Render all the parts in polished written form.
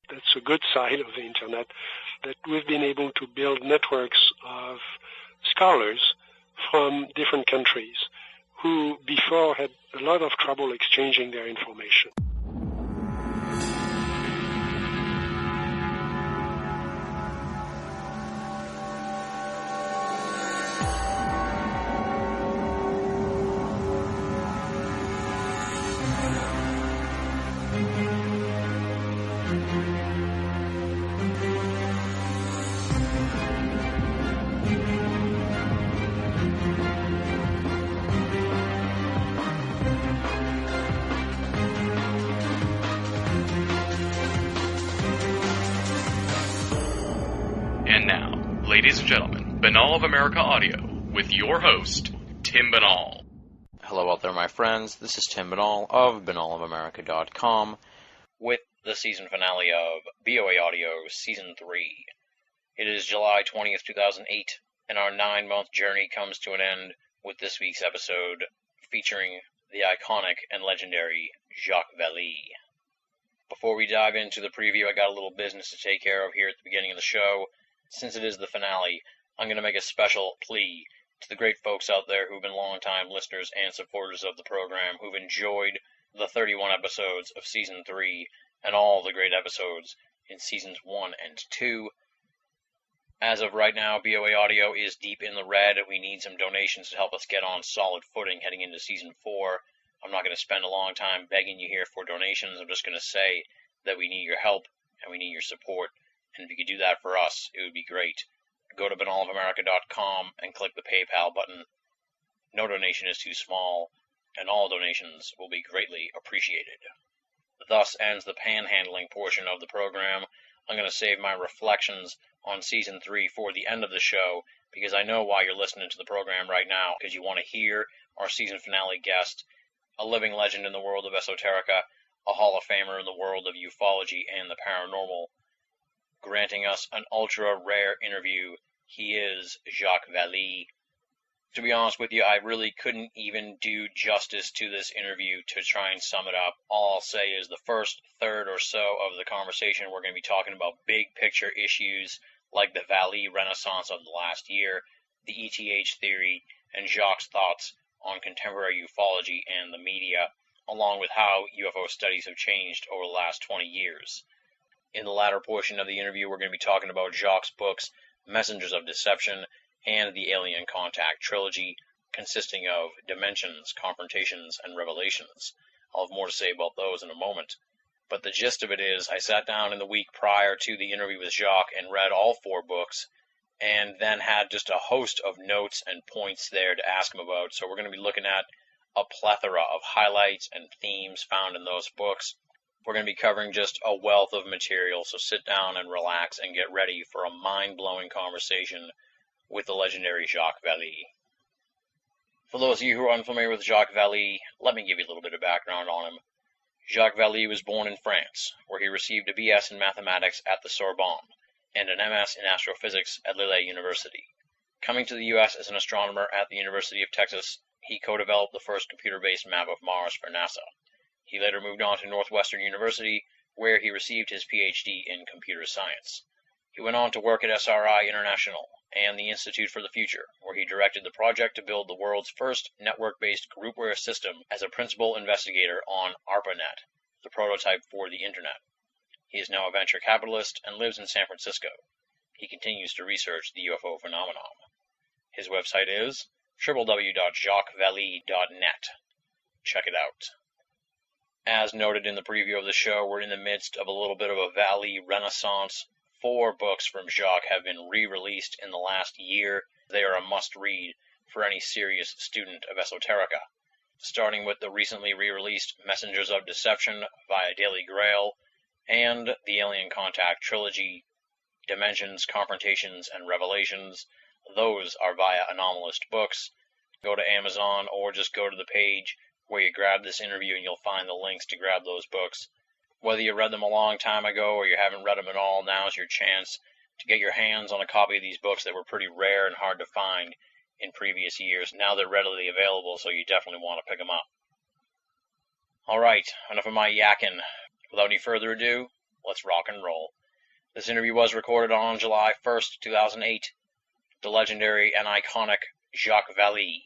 that's a good side of the internet, that we've been able to build networks of scholars from different countries who before had a lot of trouble exchanging their information. And now, ladies and gentlemen, Banal of America Audio, with your host, Tim Banal. Hello out there, my friends. This is Tim Banal of banalofamerica.com with the season finale of BOA Audio Season 3. It is July 20th, 2008, and our 9-month journey comes to an end with this week's episode featuring the iconic and legendary Jacques Vallée. Before we dive into the preview, I got a little business to take care of here at the beginning of the show. Since it is the finale, I'm going to make a special plea to the great folks out there who've been longtime listeners and supporters of the program, who've enjoyed the 31 episodes of Season 3 and all the great episodes in Seasons 1 and 2. As of right now, BOA Audio is deep in the red. We need some donations to help us get on solid footing heading into Season 4. I'm not going to spend a long time begging you here for donations. I'm just going to say that we need your help and we need your support. And if you could do that for us, it would be great. Go to banalofamerica.com and click the PayPal button. No donation is too small, and all donations will be greatly appreciated. Thus ends the panhandling portion of the program. I'm going to save my reflections on Season 3 for the end of the show, because I know why you're listening to the program right now, because you want to hear our season finale guest, a living legend in the world of esoterica, a Hall of Famer in the world of ufology and the paranormal, granting us an ultra-rare interview. He is Jacques Vallée. To be honest with you, I really couldn't even do justice to this interview to try and sum it up. All I'll say is the first third or so of the conversation, we're going to be talking about big picture issues like the Vallée Renaissance of the last year, the ETH theory, and Jacques' thoughts on contemporary ufology and the media, along with how UFO studies have changed over the last 20 years. In the latter portion of the interview, we're going to be talking about Jacques' books, Messengers of Deception, and the Alien Contact trilogy, consisting of Dimensions, Confrontations, and Revelations. I'll have more to say about those in a moment. But the gist of it is, I sat down in the week prior to the interview with Jacques and read all 4 books, and then had just a host of notes and points there to ask him about. So we're going to be looking at a plethora of highlights and themes found in those books. We're going to be covering just a wealth of material, so sit down and relax and get ready for a mind-blowing conversation with the legendary Jacques Vallée. For those of you who are unfamiliar with Jacques Vallée, let me give you a little bit of background on him. Jacques Vallée was born in France, where he received a B.S. in mathematics at the Sorbonne and an M.S. in astrophysics at Lille University. Coming to the U.S. as an astronomer at the University of Texas, he co-developed the first computer-based map of Mars for NASA. He later moved on to Northwestern University, where he received his Ph.D. in computer science. He went on to work at SRI International and the Institute for the Future, where he directed the project to build the world's first network-based groupware system as a principal investigator on ARPANET, the prototype for the Internet. He is now a venture capitalist and lives in San Francisco. He continues to research the UFO phenomenon. His website is www.jacquesvallée.net. Check it out. As noted in the preview of the show, we're in the midst of a little bit of a Vallée Renaissance. 4 books from Jacques have been re-released in the last year. They are a must-read for any serious student of esoterica. Starting with the recently re-released Messengers of Deception via Daily Grail, and the Alien Contact trilogy, Dimensions, Confrontations, and Revelations. Those are via Anomalist Books. Go to Amazon or just go to the page where you grab this interview and you'll find the links to grab those books. Whether you read them a long time ago or you haven't read them at all, now's your chance to get your hands on a copy of these books that were pretty rare and hard to find in previous years. Now they're readily available, so you definitely want to pick them up. Alright, enough of my yakking. Without any further ado, let's rock and roll. This interview was recorded on July 1st, 2008. The legendary and iconic Jacques Vallée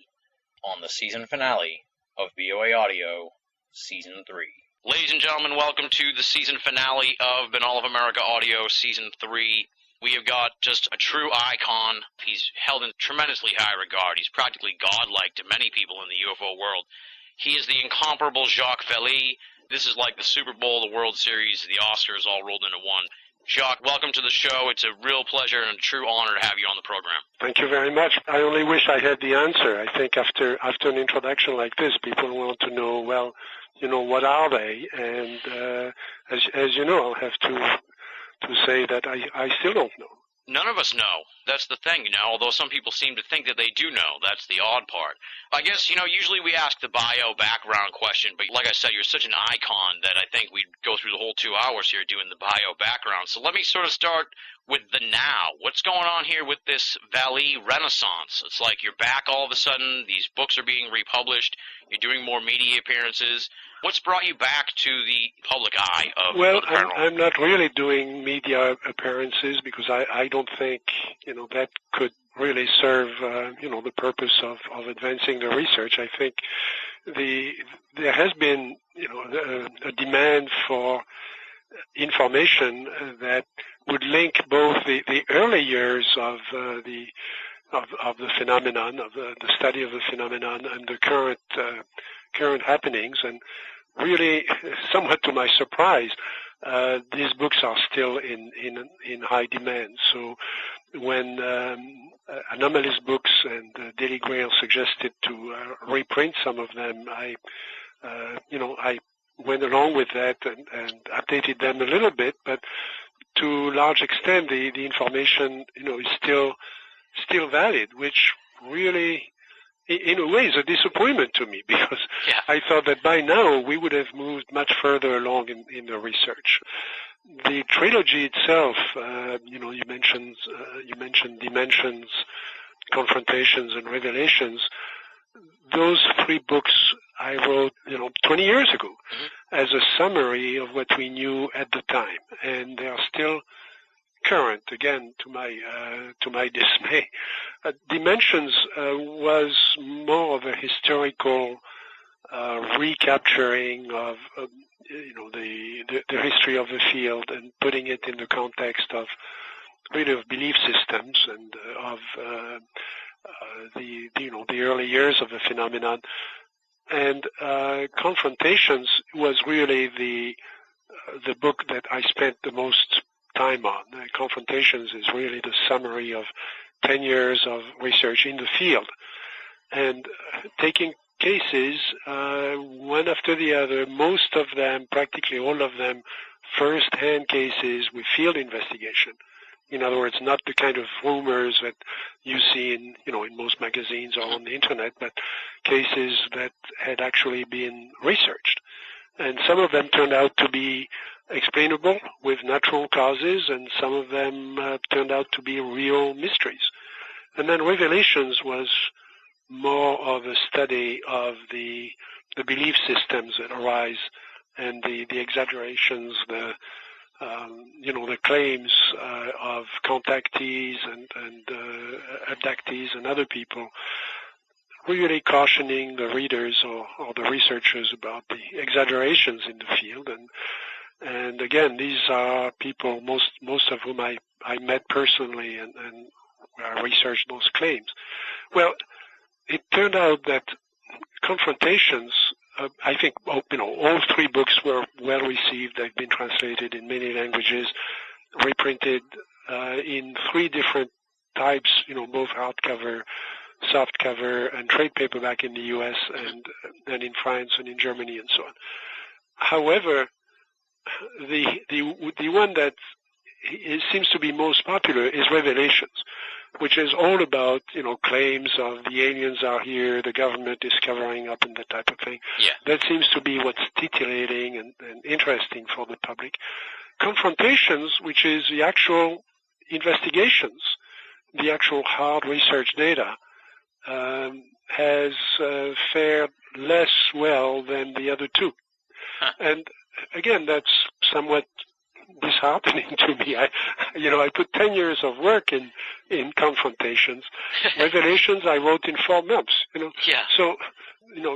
on the season finale of BOA Audio Season 3. Ladies and gentlemen, welcome to the season finale of Banal of America Audio Season 3. We have got just a true icon. He's held in tremendously high regard. He's practically godlike to many people in the UFO world. He is the incomparable Jacques Vallée. This is like the Super Bowl, the World Series, the Oscars all rolled into one. Jacques, welcome to the show. It's a real pleasure and a true honor to have you on the program. Thank you very much. I only wish I had the answer. I think after an introduction like this, people want to know, well, what are they? And as you know, I'll have to say that I still don't know. None of us know. That's the thing, although some people seem to think that they do know. That's the odd part. I guess, usually we ask the bio background question, but like I said, you're such an icon that I think we'd go through the whole 2 hours here doing the bio background. So let me sort of start with the now. What's going on here with this Vallée renaissance? It's like you're back all of a sudden, these books are being republished, you're doing more media appearances. What's brought you back to the public eye of the paranormal? I'm not really doing media appearances because I don't think, that could really serve, the purpose of advancing the research. I think there has been, a demand for information that would link both the early years of the phenomenon, of the study of the phenomenon, and the current happenings. And really, somewhat to my surprise, these books are still in high demand. So when Anomalous Books and Daily Grail suggested to reprint some of them, I went along with that and updated them a little bit, but to a large extent the information is still valid, which really in a way is a disappointment to me, because I thought that by now we would have moved much further along in the research. The trilogy itself, you mentioned Dimensions, Confrontations, and Revelations. Those 3 books I wrote, 20 years ago, as a summary of what we knew at the time, and they are still current. Again, to my dismay, Dimensions was more of a historical recapturing of the history of the field and putting it in the context of really of belief systems and of the early years of the phenomenon. And Confrontations was really the book that I spent the most time on. Confrontations is really the summary of 10 years of research in the field, and taking cases one after the other, most of them, practically all of them, first-hand cases with field investigation. In other words, not the kind of rumors that you see in most magazines or on the internet, but cases that had actually been researched. And some of them turned out to be explainable with natural causes, and some of them turned out to be real mysteries. And then Revelations was more of a study of the belief systems that arise and the exaggerations, the claims of contactees and abductees and other people, really cautioning the readers or the researchers about the exaggerations in the field. And again, these are people, most of whom I met personally and researched those claims. Well, it turned out that Confrontations, I think, all 3 books were well received. They've been translated in many languages, reprinted in 3 different types, both hardcover, softcover, and trade paperback in the U.S. and then in France and in Germany and so on. However, the one that seems to be most popular is Revelations, which is all about, claims of the aliens are here, the government is covering up, and that type of thing. Yeah. That seems to be what's titillating and interesting for the public. Confrontations, which is the actual investigations, the actual hard research data, has fared less well than the other 2. And again, that's somewhat disheartening to me. I put 10 years of work in confrontations. Revelations I wrote in 4 months. Yeah. So,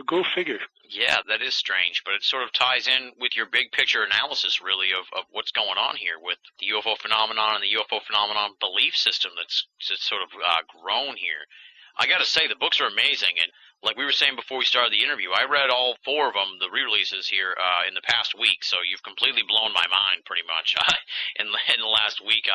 go figure. Yeah, that is strange, but it sort of ties in with your big picture analysis, really, of what's going on here with the UFO phenomenon and the UFO phenomenon belief system that's sort of grown here. I got to say, the books are amazing, and like we were saying before we started the interview, I read all 4 of them, the re-releases here, in the past week, so you've completely blown my mind, pretty much, in the last week,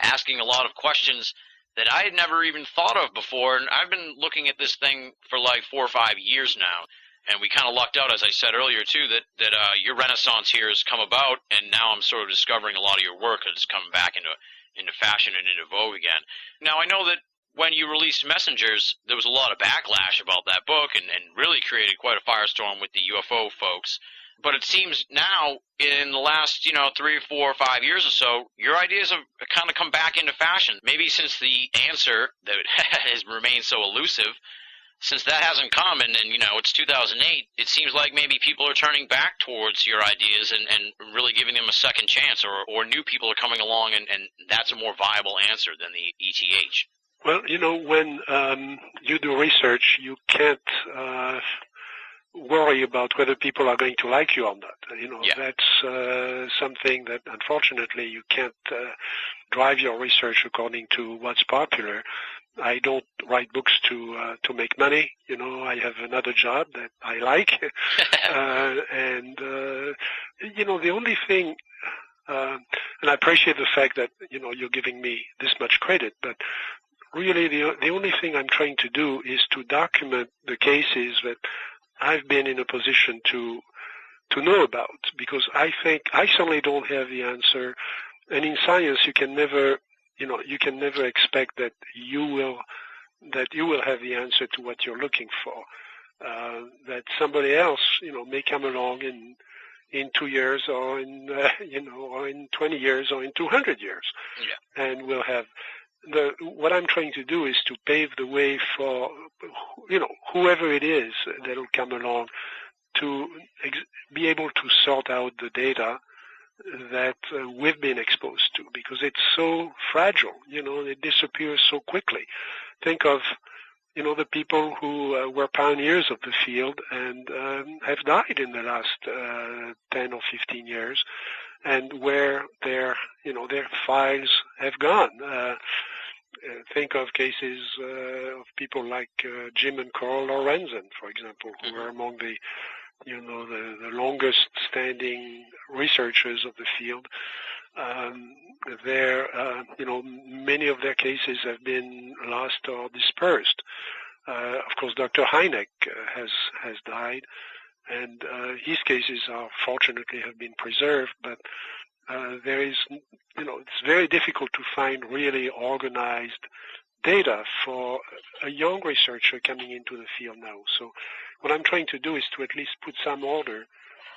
asking a lot of questions that I had never even thought of before, and I've been looking at this thing for like 4 or 5 years now. And we kind of lucked out, as I said earlier, too, that your renaissance here has come about, and now I'm sort of discovering a lot of your work is coming back into fashion and into vogue again. Now, I know that when you released Messengers, there was a lot of backlash about that book and really created quite a firestorm with the UFO folks. But it seems now, in the last, 3 or 4 or 5 years or so, your ideas have kind of come back into fashion. Maybe since the answer that has remained so elusive, since that hasn't come, and it's 2008, it seems like maybe people are turning back towards your ideas and really giving them a second chance, or new people are coming along, and that's a more viable answer than the ETH. Well, when you do research, you can't worry about whether people are going to like you or not. Yeah. That's something that, unfortunately, you can't drive your research according to what's popular. I don't write books to make money. I have another job that I like, and the only thing, and I appreciate the fact that you're giving me this much credit, but really the only thing I'm trying to do is to document the cases that I've been in a position to know about, because I think I certainly don't have the answer, and in science you can never expect that you will have the answer to what you're looking for. That somebody else, may come along in 2 years, or or in 20 years, or in 200 years, yeah. And we'll have what I'm trying to do is to pave the way for whoever it is that'll come along to be able to sort out the data that we've been exposed to, because it's so fragile. It disappears so quickly. Think of the people who were pioneers of the field and have died in the last 10 or 15 years, and where their files have gone. Think of cases of people like Jim and Carl Lorenzen, for example, who were among the longest standing researchers of the field. Many of their cases have been lost or dispersed. Of course, Dr. Hynek has died, and his cases fortunately have been preserved, but there is, it's very difficult to find really organized data for a young researcher coming into the field now. So what I'm trying to do is to at least put some order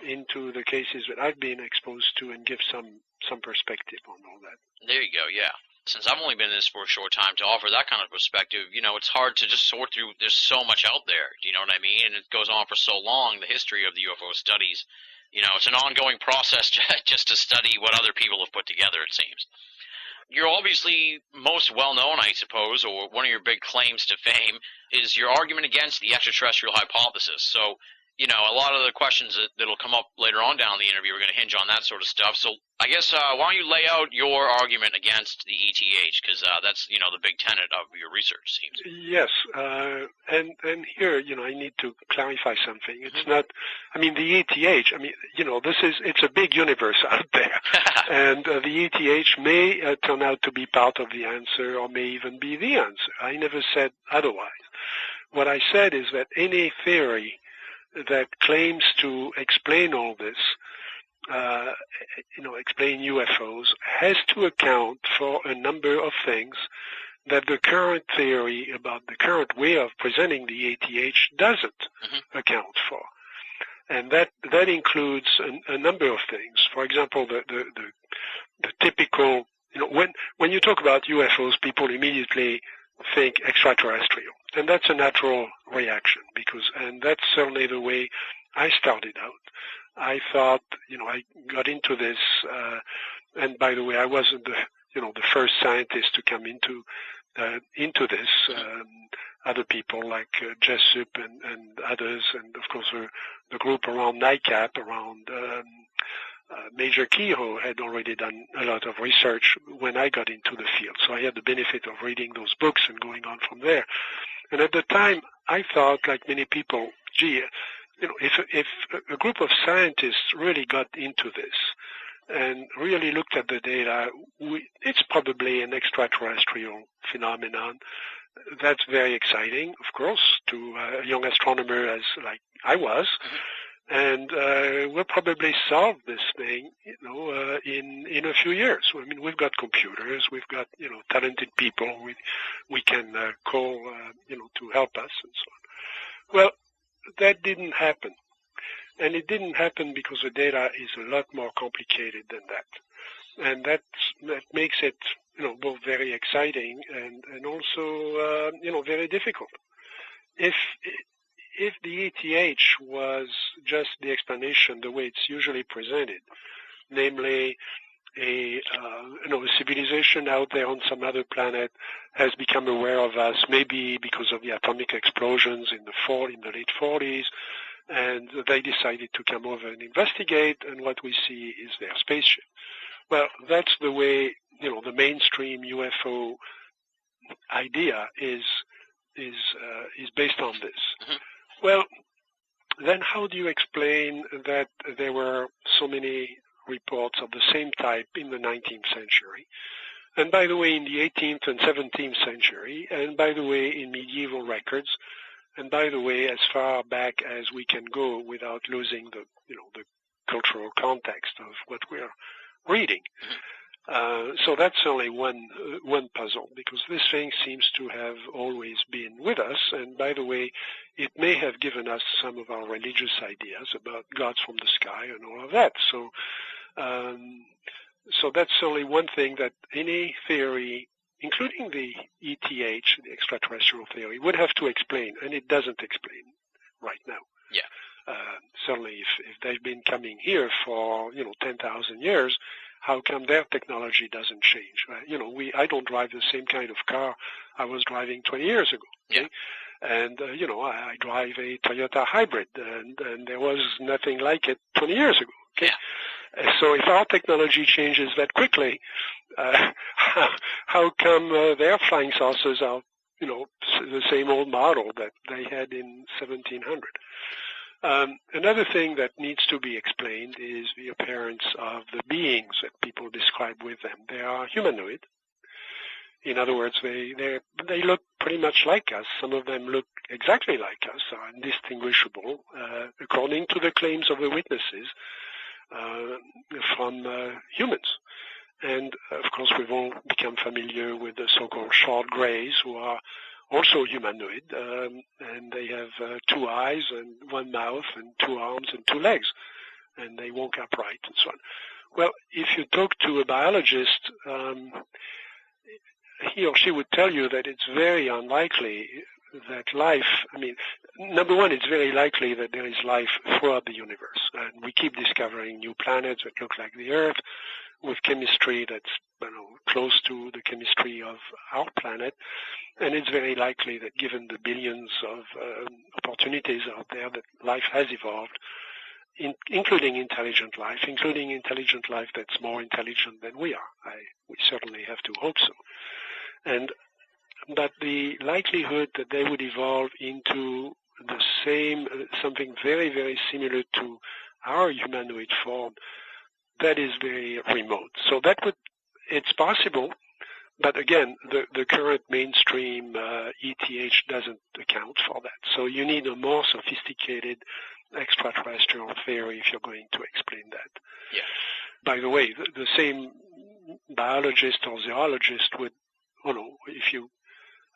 into the cases that I've been exposed to and give some perspective on all that. There you go, yeah. Since I've only been in this for a short time, to offer that kind of perspective, it's hard to just sort through. There's so much out there, do you know what I mean? And it goes on for so long, the history of the UFO studies. It's an ongoing process just to study what other people have put together, it seems. You're obviously most well-known, I suppose, or one of your big claims to fame is your argument against the extraterrestrial hypothesis. So, a lot of the questions that'll come up later on down the interview are going to hinge on that sort of stuff. So I guess why don't you lay out your argument against the ETH, because that's, the big tenet of your research, seems. Yes, and here, I need to clarify something. It's not, the ETH, it's a big universe out there, and the ETH may turn out to be part of the answer, or may even be the answer. I never said otherwise. What I said is that any theory that claims to explain all this, explain UFOs, has to account for a number of things that the current theory about the current way of presenting the ETH doesn't account for. And that includes a number of things. For example, the typical, when you talk about UFOs, people immediately think extraterrestrial. And that's a natural reaction, and that's certainly the way I started out. I thought, I got into this, and by the way, I wasn't the first scientist to come into this. Other people like Jessup and others, and of course the group around NICAP, around Major Kehoe had already done a lot of research when I got into the field. So I had the benefit of reading those books and going on from there. And at the time, I thought, like many people, gee, if a group of scientists really got into this and really looked at the data, it's probably an extraterrestrial phenomenon. That's very exciting, of course, to a young astronomer as like I was. And we'll probably solve this thing, in a few years. I mean, we've got computers, we've got, talented people we can call, to help us and so on. Well, that didn't happen. And it didn't happen because the data is a lot more complicated than that. And that makes it, both very exciting and also, very difficult. If the ETH was just the explanation the way it's usually presented, namely a civilization out there on some other planet has become aware of us, maybe because of the atomic explosions in the late 40s, and they decided to come over and investigate, and what we see is their spaceship. Well, that's the way, the mainstream UFO idea is based on this. Mm-hmm. Well, then how do you explain that there were so many reports of the same type in the 19th century? And by the way, in the 18th and 17th century, and by the way, in medieval records, and by the way, as far back as we can go without losing the cultural context of what we're reading. So that's only one puzzle, because this thing seems to have always been with us, and by the way, it may have given us some of our religious ideas about gods from the sky and all of that. So that's only one thing that any theory, including the ETH, the extraterrestrial theory, would have to explain, and it doesn't explain right now. Yeah. Certainly, if they've been coming here for 10,000 years, how come their technology doesn't change? I don't drive the same kind of car I was driving 20 years ago. Okay? Yeah. And I drive a Toyota hybrid, and there was nothing like it 20 years ago. Okay. Yeah. So if our technology changes that quickly, how come their flying saucers are, the same old model that they had in 1700? Another thing that needs to be explained is the appearance of the beings that people describe with them. They are humanoid. In other words, they look pretty much like us. Some of them look exactly like us, are indistinguishable, according to the claims of the witnesses, from humans. And, of course, we've all become familiar with the so-called short grays, who are also humanoid, and they have 2 eyes and 1 mouth and 2 arms and 2 legs, and they walk upright and so on. Well, if you talk to a biologist, he or she would tell you that it's very unlikely that life, number one, it's very likely that there is life throughout the universe, and we keep discovering new planets that look like the Earth, with chemistry that's close to the chemistry of our planet, and it's very likely that given the billions of opportunities out there, that life has evolved, including intelligent life that's more intelligent than we are. We certainly have to hope so. But the likelihood that they would evolve into the same, something very, very similar to our humanoid form, that is very remote. So it's possible, but again, the current mainstream ETH doesn't account for that. So you need a more sophisticated extraterrestrial theory if you're going to explain that. Yeah. By the way, the same biologist or zoologist would, if you,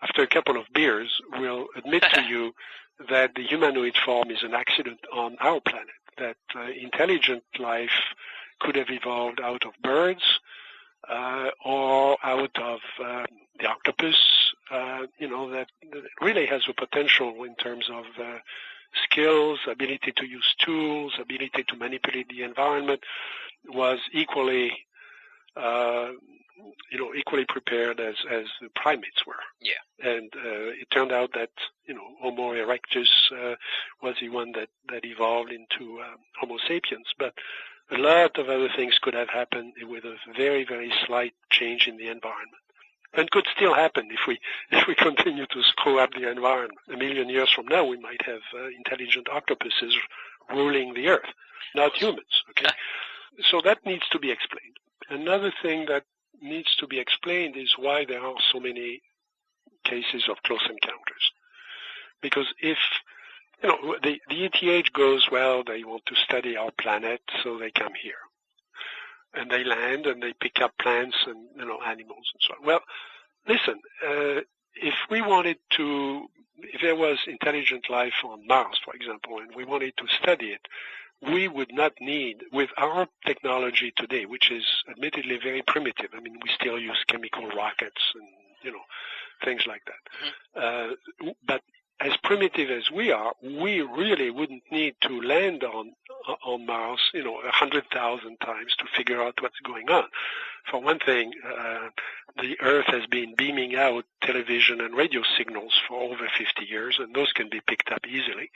after a couple of beers, will admit to you that the humanoid form is an accident on our planet, that intelligent life could have evolved out of birds or out of the octopus, that really has a potential in terms of skills, ability to use tools, ability to manipulate the environment was equally prepared as the primates were. Yeah. And it turned out that, Homo erectus was the one that evolved into Homo sapiens. But a lot of other things could have happened with a very, very slight change in the environment. And could still happen if we continue to screw up the environment. 1 million years from now, we might have intelligent octopuses ruling the earth, not humans. Okay, so that needs to be explained. Another thing that needs to be explained is why there are so many cases of close encounters. Because if the ETH goes, well, they want to study our planet, so they come here. And they land and they pick up plants and, animals and so on. Well, listen, if there was intelligent life on Mars, for example, and we wanted to study it, we would not need, with our technology today, which is admittedly very primitive. I mean, we still use chemical rockets and, things like that. Mm-hmm. But as primitive as we are, we really wouldn't need to land on Mars, 100,000 times to figure out what's going on. For one thing, the Earth has been beaming out television and radio signals for over 50 years, and those can be picked up easily.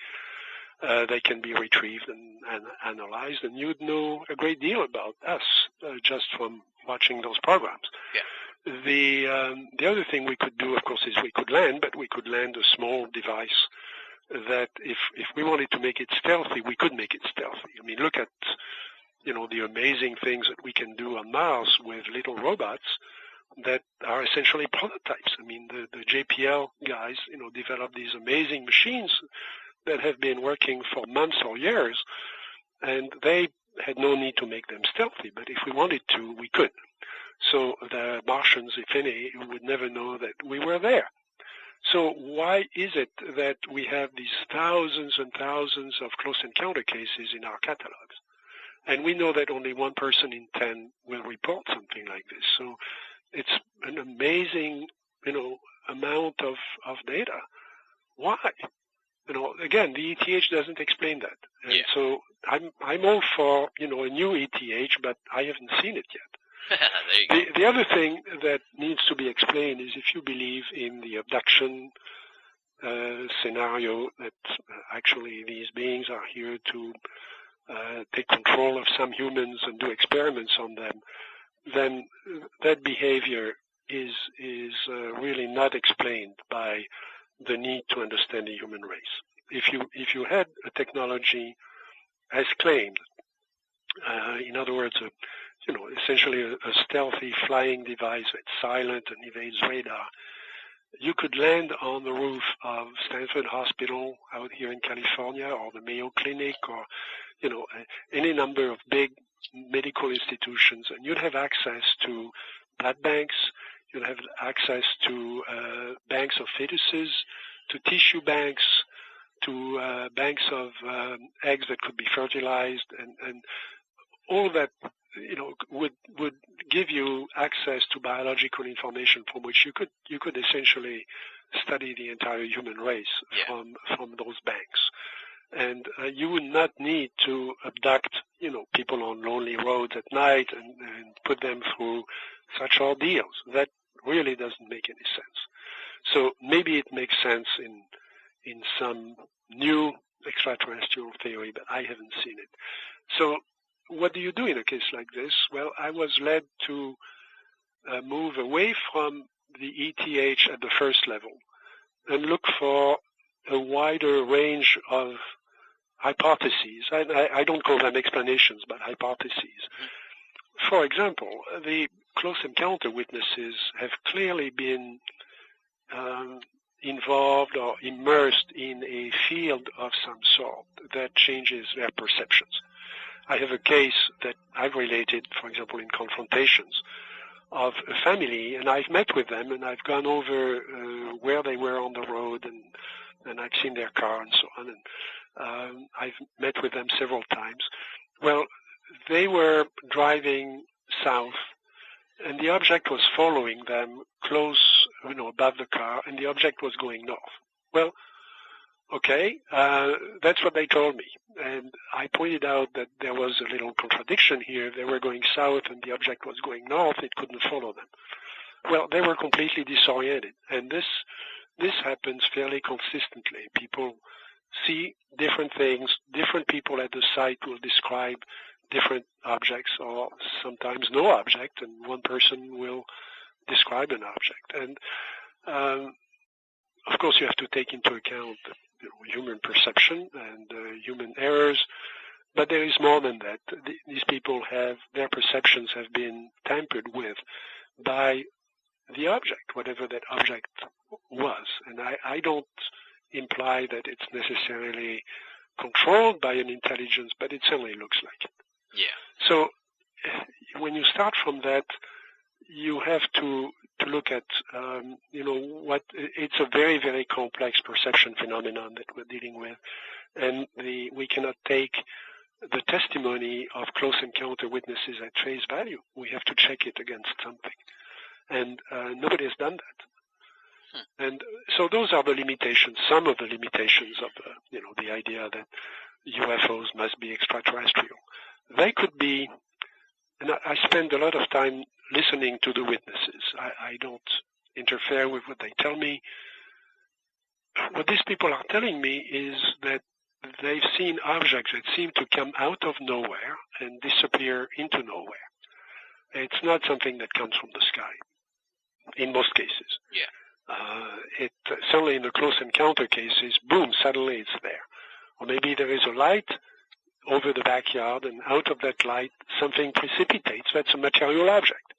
They can be retrieved and analyzed, and you'd know a great deal about us just from watching those programs. Yeah. The other thing we could do, of course, is we could land, but we could land a small device that if we wanted to make it stealthy, we could make it stealthy. I mean, look at, the amazing things that we can do on Mars with little robots that are essentially prototypes. I mean, the JPL guys, developed these amazing machines that have been working for months or years, and they had no need to make them stealthy, but if we wanted to, we could. So the Martians, if any, would never know that we were there. So why is it that we have these thousands and thousands of close encounter cases in our catalogs? And we know that only 1 person in 10 will report something like this. So it's an amazing, amount of data. Why? Again, the ETH doesn't explain that. And yeah. So I'm all for, a new ETH, but I haven't seen it yet. The other thing that needs to be explained is if you believe in the abduction scenario, that actually these beings are here to take control of some humans and do experiments on them, then that behavior is really not explained by the need to understand the human race. If you had a technology as claimed, in other words, essentially a stealthy flying device that's silent and evades radar, you could land on the roof of Stanford Hospital out here in California, or the Mayo Clinic, or any number of big medical institutions, and you'd have access to blood banks, you'd have access to banks of fetuses, to tissue banks, to banks of eggs that could be fertilized, and all that would give you access to biological information from which you could essentially study the entire human race from those banks. And you would not need to abduct, people on lonely roads at night and put them through such ordeals. That really doesn't make any sense. So maybe it makes sense in some new extraterrestrial theory, but I haven't seen it. So what do you do in a case like this? Well, I was led to move away from the ETH at the first level and look for a wider range of hypotheses. I don't call them explanations, but hypotheses. For example, the close encounter witnesses have clearly been involved or immersed in a field of some sort that changes their perceptions. I have a case that I've related, for example, in Confrontations, of a family, and I've met with them, and I've gone over where they were on the road, and I've seen their car and so on, and I've met with them several times. Well, they were driving south, and the object was following them close, above the car, and the object was going north. Well, okay, that's what they told me. And I pointed out that there was a little contradiction here. They were going south and the object was going north. It couldn't follow them. Well, they were completely disoriented. And this happens fairly consistently. People see different things. Different people at the site will describe different objects or sometimes no object, and one person will describe an object. And of course, you have to take into account human perception and human errors, but there is more than that. These people their perceptions have been tampered with by the object, whatever that object was. And I don't imply that it's necessarily controlled by an intelligence, but it certainly looks like it. Yeah. So when you start from that, you have to look at, what it's a very, very complex perception phenomenon that we're dealing with, and we cannot take the testimony of close encounter witnesses at face value. We have to check it against something, and nobody has done that. And so those are the limitations, some of the limitations of the idea that UFOs must be extraterrestrial. They could be, and I spend a lot of time listening to the witnesses. I don't interfere with what they tell me. What these people are telling me is that they've seen objects that seem to come out of nowhere and disappear into nowhere. It's not something that comes from the sky, in most cases. Yeah. Certainly in the close encounter cases, boom, suddenly it's there. Or maybe there is a light over the backyard, and out of that light, something precipitates. That's a material object.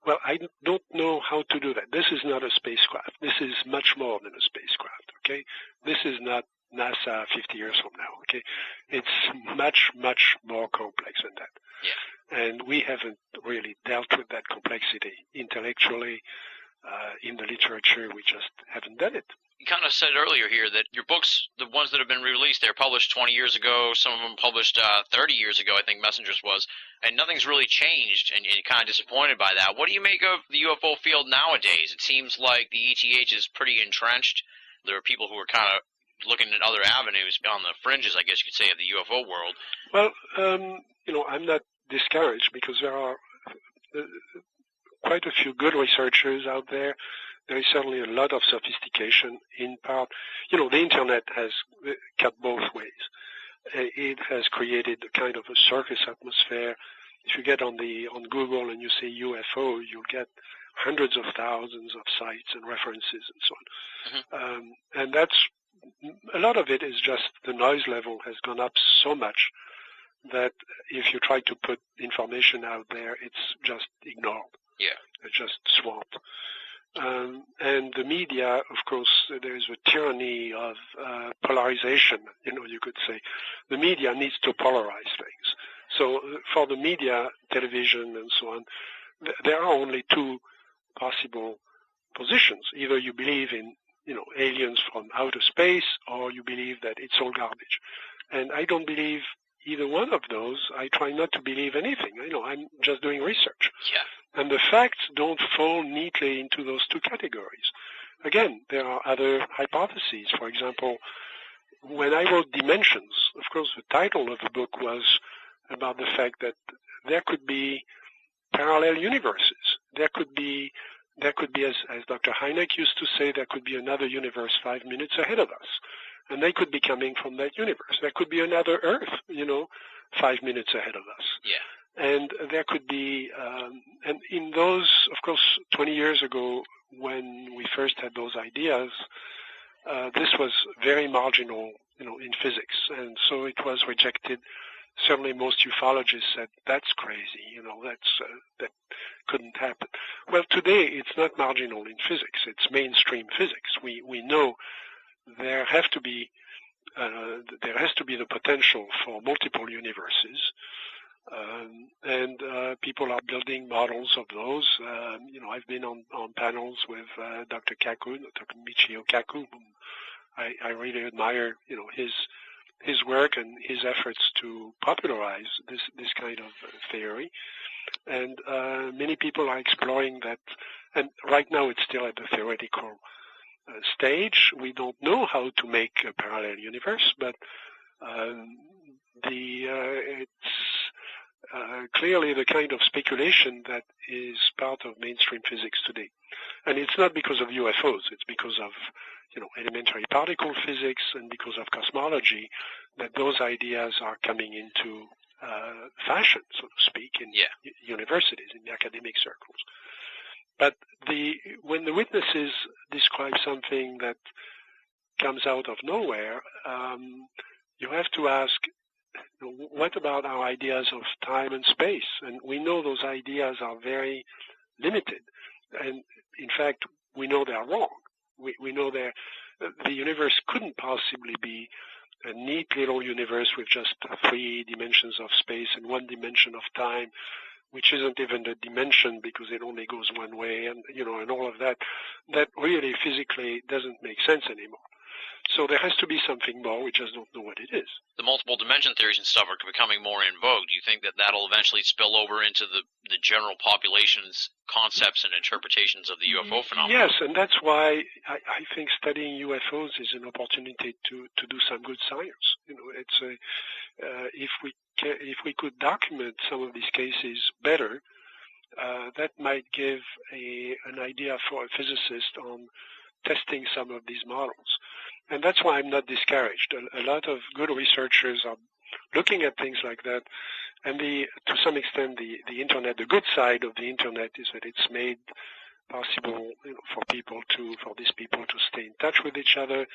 Well, I don't know how to do that. This is not a spacecraft. This is much more than a spacecraft, okay? This is not NASA 50 years from now, okay? It's much, much more complex than that. Yeah. And we haven't really dealt with that complexity intellectually. In the literature, we just haven't done it. You kind of said earlier here that your books, the ones that have been released, they're published 20 years ago, some of them published 30 years ago, I think Messengers was, and nothing's really changed, and you're kind of disappointed by that. What do you make of the UFO field nowadays? It seems like the ETH is pretty entrenched. There are people who are kind of looking at other avenues on the fringes, I guess you could say, of the UFO world. Well, I'm not discouraged because there are quite a few good researchers out there. There is certainly a lot of sophistication in part. The internet has cut both ways. It has created a kind of a circus atmosphere. If you get on Google and you say UFO, you'll get hundreds of thousands of sites and references and so on. Mm-hmm. And that's, a lot of it is just the noise level has gone up so much that if you try to put information out there, it's just ignored. Yeah. It's just swamped. And the media, of course, there is a tyranny of polarization, you could say. The media needs to polarize things. So for the media, television and so on, there are only two possible positions. Either you believe in, aliens from outer space, or you believe that it's all garbage. And I don't believe either one of those. I try not to believe anything. I'm just doing research. Yeah. And the facts don't fall neatly into those two categories. Again, there are other hypotheses. For example, when I wrote Dimensions, of course, the title of the book was about the fact that there could be parallel universes. There could be, as Dr. Hynek used to say, there could be another universe 5 minutes ahead of us. And they could be coming from that universe. There could be another Earth, 5 minutes ahead of us. Yeah. And there could be, and in those, of course, 20 years ago, when we first had those ideas, this was very marginal, in physics. And so it was rejected. Certainly most ufologists said, that's crazy, that couldn't happen. Well, today it's not marginal in physics. It's mainstream physics. We know there has to be the potential for multiple universes, and people are building models of those. I've been on panels with Dr. Kaku, Dr. Michio Kaku, whom I really admire, his work and his efforts to popularize this kind of theory. And many people are exploring that, and right now it's still at the theoretical stage. We don't know how to make a parallel universe, but it's clearly the kind of speculation that is part of mainstream physics today. And it's not because of UFOs, it's because of elementary particle physics and because of cosmology that those ideas are coming into fashion, so to speak, in universities, in the academic circles. But when the witnesses describe something that comes out of nowhere, you have to ask, what about our ideas of time and space? And we know those ideas are very limited. And in fact, we know they're wrong. We know the universe couldn't possibly be a neat little universe with just 3 dimensions of space and 1 dimension of time, which isn't even a dimension because it only goes one way, and and all of that. That really physically doesn't make sense anymore. So there has to be something more. We just don't know what it is. The multiple dimension theories and stuff are becoming more in vogue. Do you think that that'll eventually spill over into the general population's concepts and interpretations of the UFO phenomenon? Yes, and that's why I think studying UFOs is an opportunity to do some good science. It's if we could document some of these cases better, that might give an idea for a physicist on testing some of these models. And that's why I'm not discouraged. A lot of good researchers are looking at things like that. And to some extent, the Internet, the good side of the Internet is that it's made possible for these people to stay in touch with each other.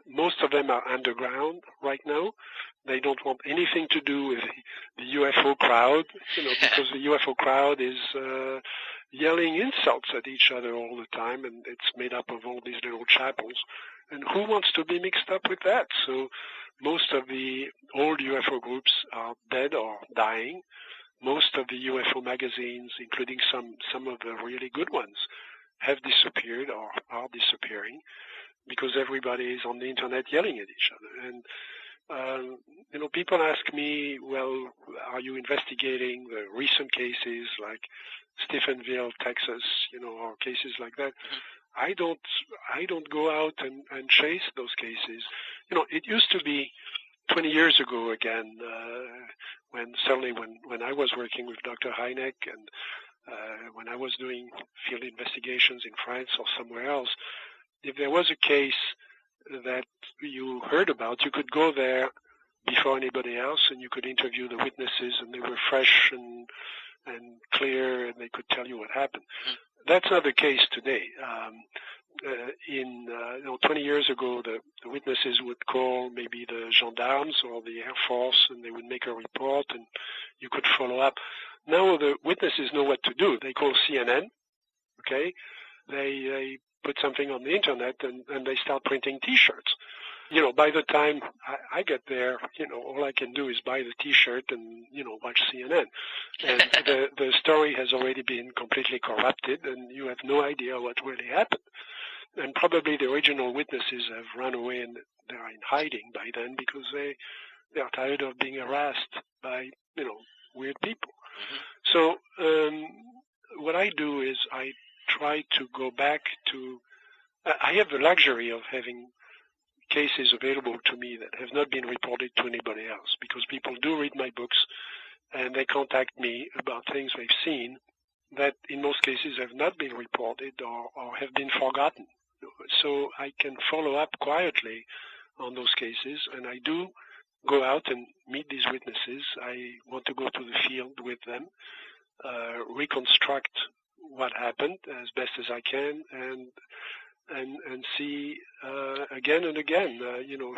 Most of them are underground right now. They don't want anything to do with the UFO crowd, because the UFO crowd is yelling insults at each other all the time, and it's made up of all these little chapels. And who wants to be mixed up with that? So most of the old UFO groups are dead or dying. Most of the UFO magazines, including some of the really good ones, have disappeared or are disappearing because everybody is on the Internet yelling at each other. And people ask me, well, are you investigating the recent cases like Stephenville, Texas, or cases like that? I don't go out and chase those cases. It used to be 20 years ago again, when I was working with Dr. Hynek and when I was doing field investigations in France or somewhere else, if there was a case that you heard about, you could go there before anybody else and you could interview the witnesses, and they were fresh and clear, and they could tell you what happened. That's not the case today. 20 years ago, the witnesses would call maybe the gendarmes or the Air Force, and they would make a report, and you could follow up. Now the witnesses know what to do. They call CNN, okay? They put something on the Internet, and they start printing T-shirts. By the time I get there, all I can do is buy the T-shirt and, watch CNN. And the story has already been completely corrupted, and you have no idea what really happened. And probably the original witnesses have run away and they're in hiding by then because they are tired of being harassed by, weird people. So what I do is I try to go back to, I have the luxury of having cases available to me that have not been reported to anybody else, because people do read my books and they contact me about things they've seen that in most cases have not been reported or have been forgotten. So I can follow up quietly on those cases, and I do go out and meet these witnesses. I want to go to the field with them, reconstruct what happened as best as I can, and see again and again,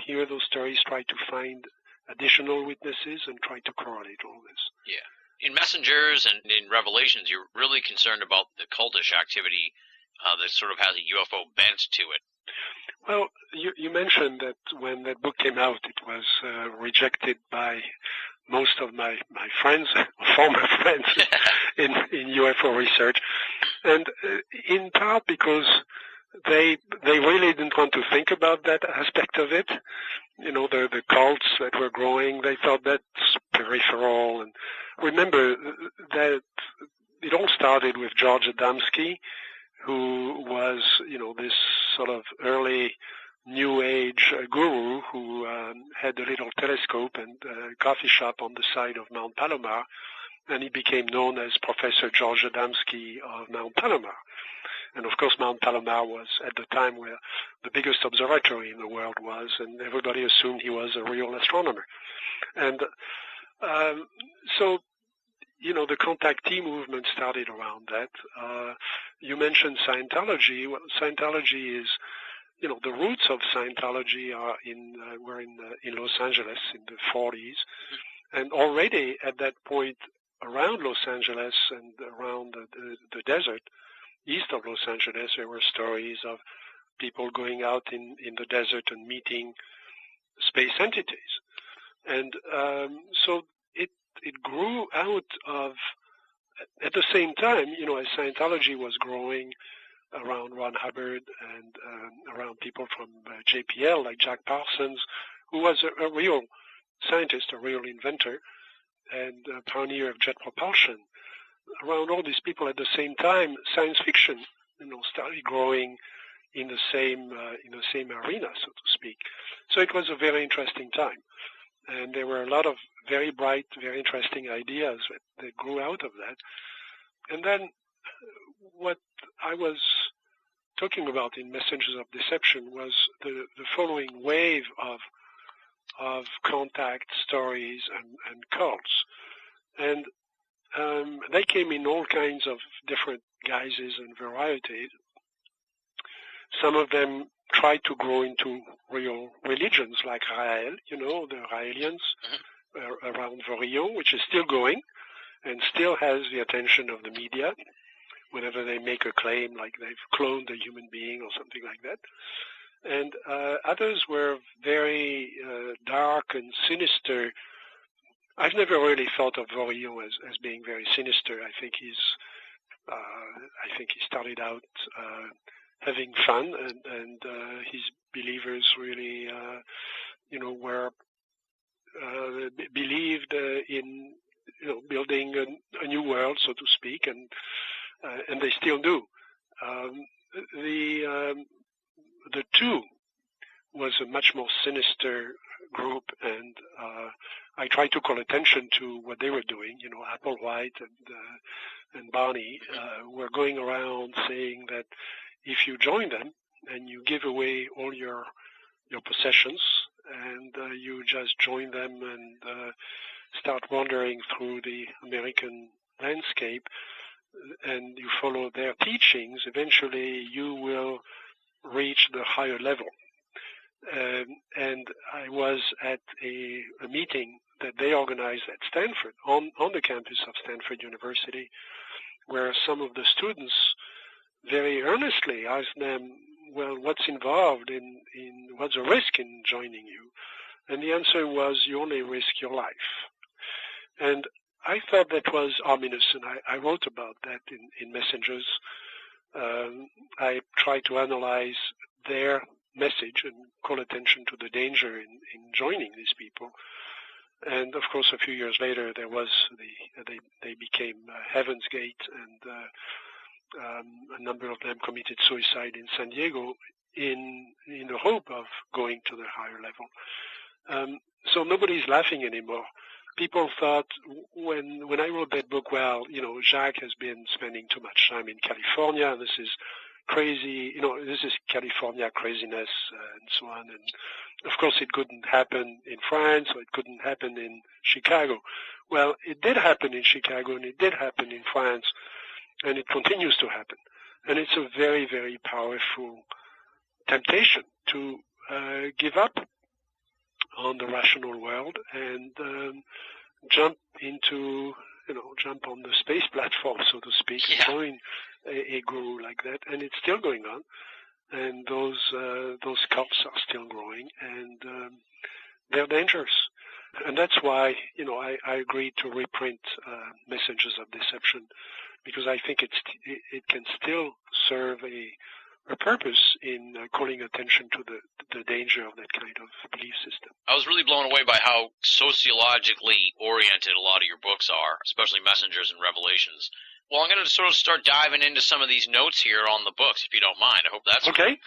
hear those stories, try to find additional witnesses and try to correlate all this. Yeah. In Messengers and in Revelations, you're really concerned about the cultish activity that sort of has a UFO bent to it. Well, you mentioned that when that book came out, it was rejected by most of my friends, former friends in UFO research, and in part because they really didn't want to think about that aspect of it. The cults that were growing, they thought that's peripheral. And remember that it all started with George Adamski, who was, this sort of early New Age guru who had a little telescope and a coffee shop on the side of Mount Palomar, and he became known as Professor George Adamski of Mount Palomar. And of course, Mount Palomar was at the time where the biggest observatory in the world was, and everybody assumed he was a real astronomer. And so, the contactee movement started around that. You mentioned Scientology. Well, Scientology is, the roots of Scientology were in Los Angeles in the 40s, and already at that point around Los Angeles and around the desert, east of Los Angeles, there were stories of people going out in the desert and meeting space entities. And so it grew out of, at the same time, as Scientology was growing around Ron Hubbard and around people from JPL, like Jack Parsons, who was a real scientist, a real inventor, and a pioneer of jet propulsion. Around all these people at the same time, science fiction, started growing in the same arena, so to speak. So it was a very interesting time, and there were a lot of very bright, very interesting ideas that grew out of that. And then what I was talking about in Messengers of Deception was the following wave of contact stories and cults, and they came in all kinds of different guises and varieties. Some of them tried to grow into real religions, like Raël, the Raëlians around Vorillon, which is still going and still has the attention of the media whenever they make a claim like they've cloned a human being or something like that. And others were very dark and sinister. I've never really thought of Vorillon as being very sinister. I think he started out having fun, and his believers really, were believed in building a new world, so to speak, and they still do. The two was a much more sinister group, and I tried to call attention to what they were doing. Applewhite and Barney were going around saying that if you join them and you give away all your possessions and you just join them and start wandering through the American landscape and you follow their teachings, eventually you will reach the higher level. And I was at a meeting that they organized at Stanford, on the campus of Stanford University, where some of the students very earnestly asked them, well, what's involved in what's the risk in joining you? And the answer was, you only risk your life. And I thought that was ominous, and I wrote about that in Messengers. I tried to analyze their message and call attention to the danger in joining these people. And of course, a few years later, there was they became Heaven's Gate, and a number of them committed suicide in San Diego in the hope of going to the higher level. So nobody's laughing anymore. People thought when I wrote that book, well, Jacques has been spending too much time in California. This is crazy, this is California craziness and so on. And of course, it couldn't happen in France, or it couldn't happen in Chicago. Well, it did happen in Chicago, and it did happen in France, and it continues to happen. And it's a very, very powerful temptation to give up on the rational world and jump on the space platform, so to speak, and join a guru like that. And it's still going on, and those cults are still growing, and they're dangerous. And that's why I agreed to reprint Messengers of Deception, because I think it can still serve a purpose in calling attention to the danger of that kind of belief system. I was really blown away by how sociologically oriented a lot of your books are, especially Messengers and Revelations. Well, I'm going to sort of start diving into some of these notes here on the books, if you don't mind. I hope that's okay.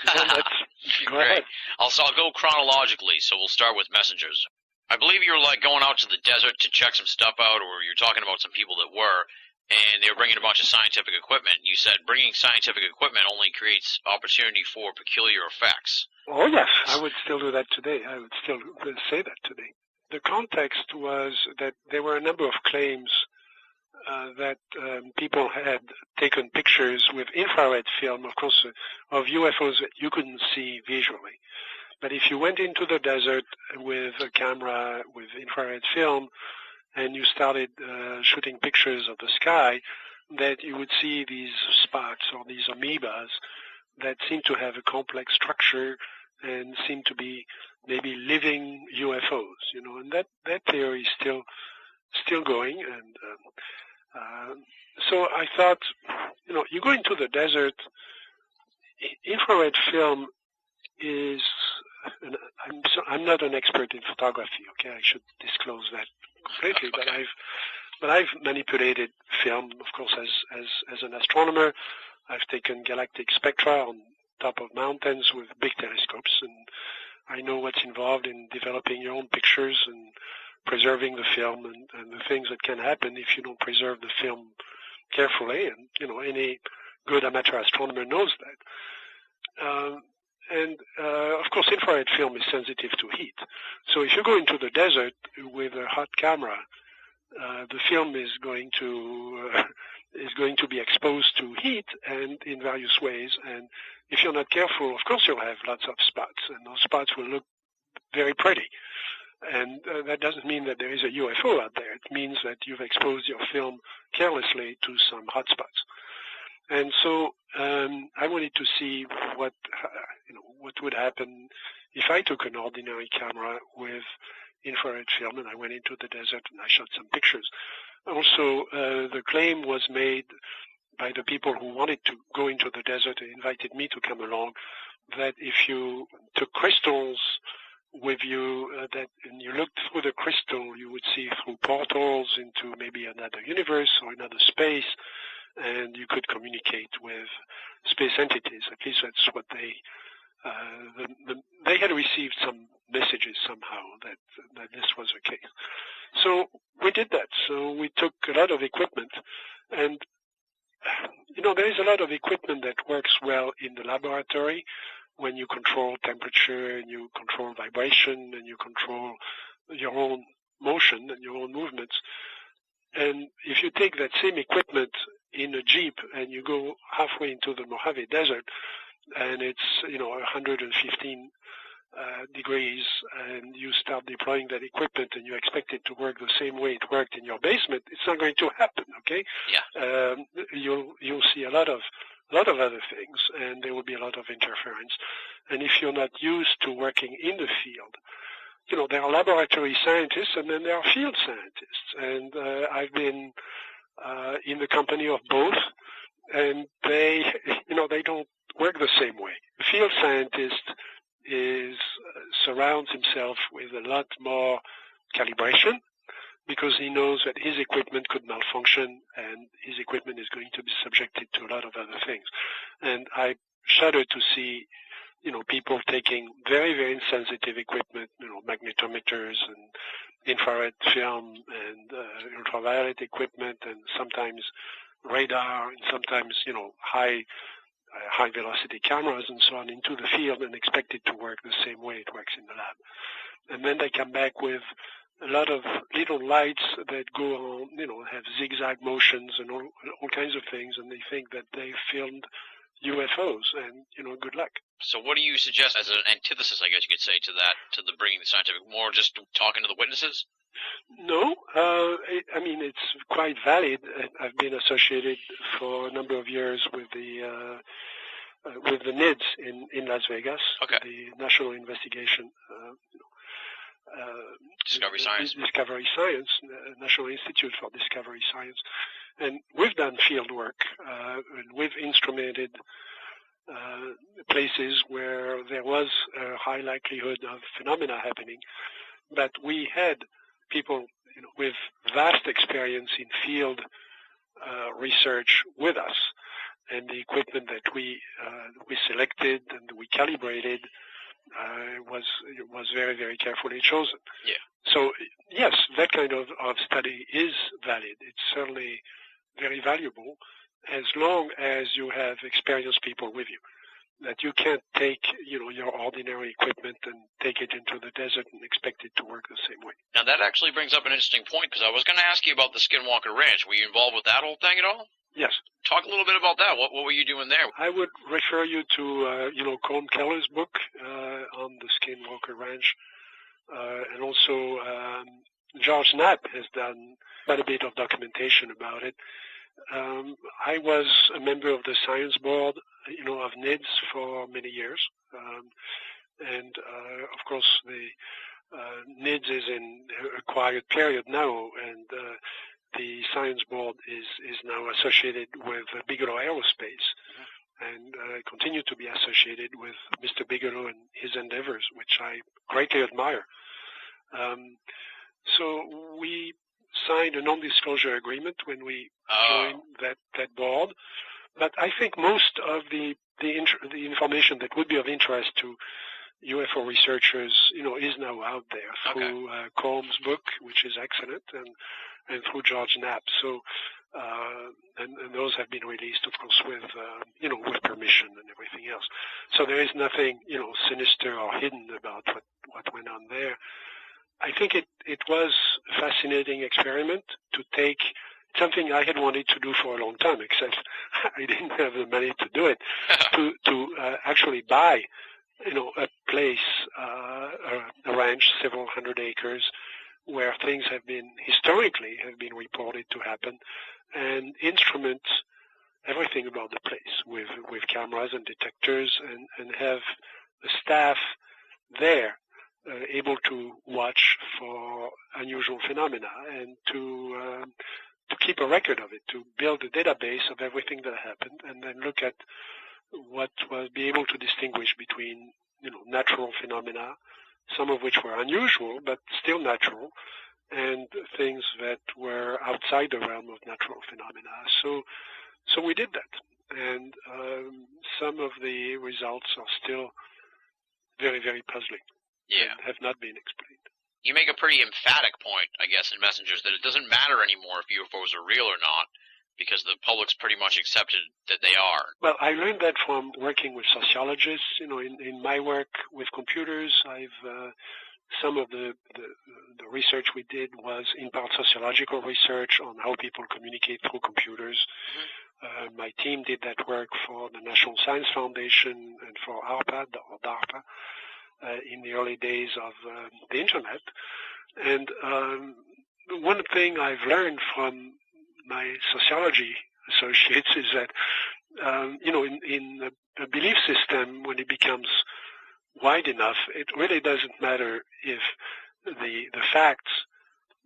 Go ahead. I'll go chronologically, so we'll start with messengers. I believe you're like going out to the desert to check some stuff out, or you're talking about some people that were, and they were bringing a bunch of scientific equipment. You said bringing scientific equipment only creates opportunity for peculiar effects. Oh, yes. I would still do that today. I would still say that today. The context was that there were a number of claims that people had taken pictures with infrared film, of course, of UFOs that you couldn't see visually. But if you went into the desert with a camera with infrared film and you started shooting pictures of the sky, that you would see these spots or these amoebas that seem to have a complex structure and seem to be maybe living UFOs, and that theory is still going. And so I thought, you go into the desert, infrared film is, I'm not an expert in photography, okay, I should disclose that completely, but I've manipulated film, of course, as an astronomer. I've taken galactic spectra on top of mountains with big telescopes, and I know what's involved in developing your own pictures and preserving the film and the things that can happen if you don't preserve the film carefully. And, any good amateur astronomer knows that. Of course, infrared film is sensitive to heat. So if you go into the desert with a hot camera, the film is going to be exposed to heat and in various ways. And if you're not careful, of course, you'll have lots of spots, and those spots will look very pretty. And that doesn't mean that there is a UFO out there. It means that you've exposed your film carelessly to some hot spots. And so I wanted to see what would happen if I took an ordinary camera with infrared film and I went into the desert and I shot some pictures. Also, the claim was made by the people who wanted to go into the desert and invited me to come along, that if you took crystals with you, and you looked through the crystal, you would see through portals into maybe another universe or another space, and you could communicate with space entities. At least that's what they had received some messages somehow that this was the case. So we did that. So we took a lot of equipment, and there is a lot of equipment that works well in the laboratory when you control temperature and you control vibration and you control your own motion and your own movements. And if you take that same equipment in a Jeep and you go halfway into the Mojave Desert and it's 115 degrees, and you start deploying that equipment and you expect it to work the same way it worked in your basement, it's not going to happen, okay? Yeah. You'll see a lot of other things, and there will be a lot of interference. And if you're not used to working in the field, there are laboratory scientists and then there are field scientists. And I've been in the company of both, and they don't work the same way. The field scientist surrounds himself with a lot more calibration, because he knows that his equipment could malfunction and his equipment is going to be subjected to a lot of other things. And I shudder to see, people taking very, very insensitive equipment, magnetometers and infrared film and ultraviolet equipment, and sometimes radar, and sometimes, high velocity cameras and so on, into the field and expect it to work the same way it works in the lab. And then they come back with a lot of little lights that go on, have zigzag motions and all kinds of things, and they think that they filmed UFOs, and, good luck. So what do you suggest as an antithesis, I guess you could say, to that, to the bringing the scientific, more just talking to the witnesses? No, it's quite valid. I've been associated for a number of years with the NIDS in Las Vegas, okay. The National Investigation Discovery Science, National Institute for Discovery Science, and we've done field work, and we've instrumented places where there was a high likelihood of phenomena happening, but we had people, with vast experience in field research with us, and the equipment that we selected and we calibrated was very, very carefully chosen. Yeah. So yes, that kind of study is valid. It's certainly very valuable as long as you have experienced people with you. That you can't take, your ordinary equipment and take it into the desert and expect it to work the same way. Now that actually brings up an interesting point, because I was going to ask you about the Skinwalker Ranch. Were you involved with that whole thing at all? Yes. Talk a little bit about that. What were you doing there? I would refer you to, Colm Keller's book on the Skinwalker Ranch, and also George Knapp has done quite a bit of documentation about it. I was a member of the science board, of NIDS for many years, and of course the NIDS is in a quiet period now, and the science board is now associated with Bigelow Aerospace, and continue to be associated with Mr. Bigelow and his endeavors, which I greatly admire. So we signed a non-disclosure agreement when we joined that board. But I think most of the information that would be of interest to UFO researchers, is now out there through Colm's book, which is excellent, and through George Knapp. So, and those have been released, of course, with permission and everything else. So there is nothing, sinister or hidden about what went on there. I think it was a fascinating experiment to take something I had wanted to do for a long time, except I didn't have the money to do it, to actually buy, a place, a ranch, several hundred acres, where things historically have been reported to happen, and instrument everything about the place with cameras and detectors, and have the staff there able to watch for unusual phenomena and to keep a record of it, to build a database of everything that happened, and then look at what was be able to distinguish between natural phenomena, some of which were unusual but still natural, and things that were outside the realm of natural phenomena. So we did that, and some of the results are still very, very puzzling. Yeah, and have not been explained. You make a pretty emphatic point, I guess, in Messengers, that it doesn't matter anymore if UFOs are real or not, because the public's pretty much accepted that they are. Well, I learned that from working with sociologists. In my work with computers, some of the research we did was in part sociological research on how people communicate through computers. Mm-hmm. My team did that work for the National Science Foundation and for ARPA, or DARPA, in the early days of the Internet. And one thing I've learned from my sociology associates is that, in a belief system, when it becomes wide enough, it really doesn't matter if the facts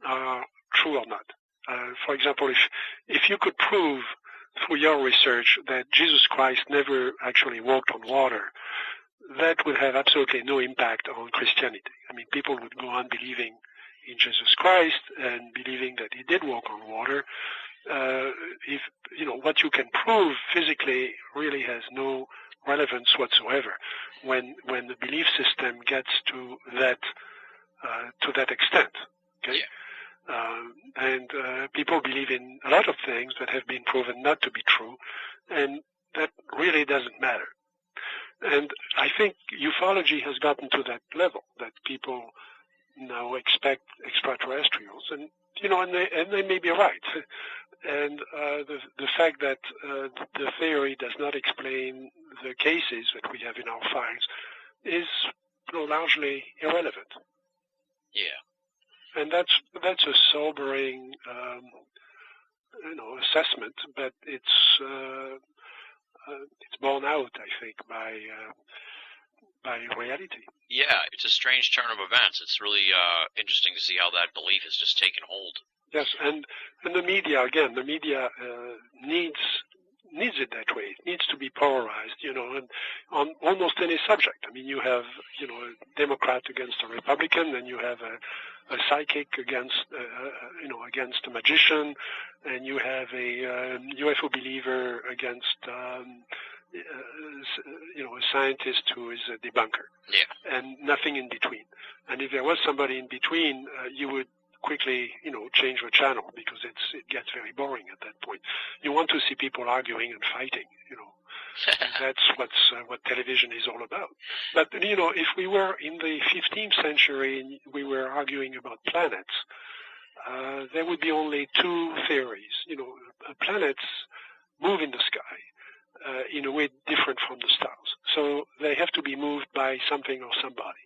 are true or not. For example, if you could prove through your research that Jesus Christ never actually walked on water, that would have absolutely no impact on Christianity. I mean, people would go on believing in Jesus Christ and believing that he did walk on water. If what you can prove physically really has no relevance whatsoever when the belief system gets to that extent. Okay. Yeah. And people believe in a lot of things that have been proven not to be true, and that really doesn't matter. And I think ufology has gotten to that level, that people now expect extraterrestrials, and they may be right. And the fact that the theory does not explain the cases that we have in our files is largely irrelevant. Yeah. And that's a sobering assessment, but it's borne out, I think, by reality. Yeah, it's a strange turn of events. It's really interesting to see how that belief has just taken hold. Yes, and the media, again, needs it that way. It needs to be polarized, and on almost any subject. I mean, you have, a Democrat against a Republican, and you have a psychic against, against a magician, and you have a UFO believer against, a scientist who is a debunker. Yeah. And nothing in between. And if there was somebody in between, you would quickly, change the channel because it gets very boring at that point. You want to see people arguing and fighting, And that's what television is all about. But, if we were in the 15th century and we were arguing about planets, there would be only two theories. Planets move in the sky in a way different from the stars. So they have to be moved by something or somebody.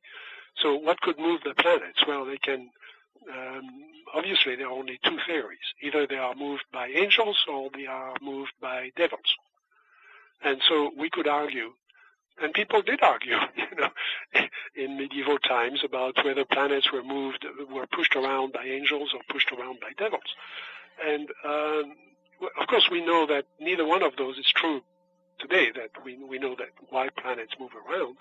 So what could move the planets? Well, they can, obviously there are only two theories. Either they are moved by angels or they are moved by devils. And so we could argue, and people did argue, in medieval times about whether planets were pushed around by angels or pushed around by devils. And, of course, we know that neither one of those is true today, that we know that why planets move around.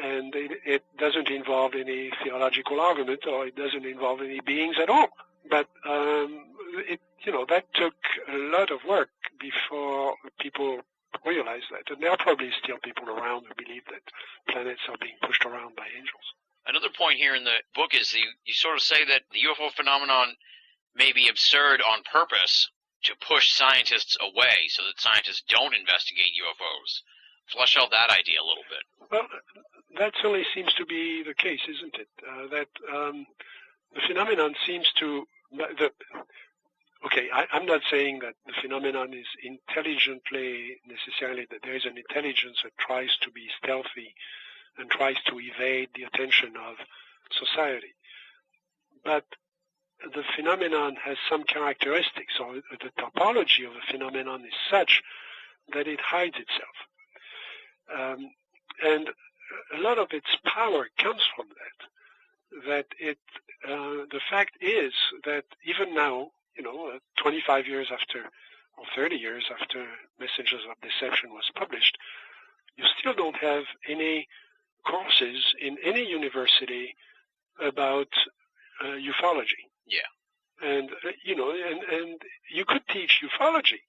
And it doesn't involve any theological argument, or it doesn't involve any beings at all. But, that took a lot of work before people realize that. And there are probably still people around who believe that planets are being pushed around by angels. Another point here in the book is you sort of say that the UFO phenomenon may be absurd on purpose to push scientists away so that scientists don't investigate UFOs. Flesh out that idea a little bit. Well, that certainly seems to be the case, isn't it? That the phenomenon seems to... I'm not saying that the phenomenon is intelligently necessarily, that there is an intelligence that tries to be stealthy and tries to evade the attention of society. But the phenomenon has some characteristics, or the topology of the phenomenon is such that it hides itself. And a lot of its power comes from that the fact is that even now, 25 years after, or 30 years after Messages of Deception was published, you still don't have any courses in any university about ufology. Yeah. And, and you could teach ufology.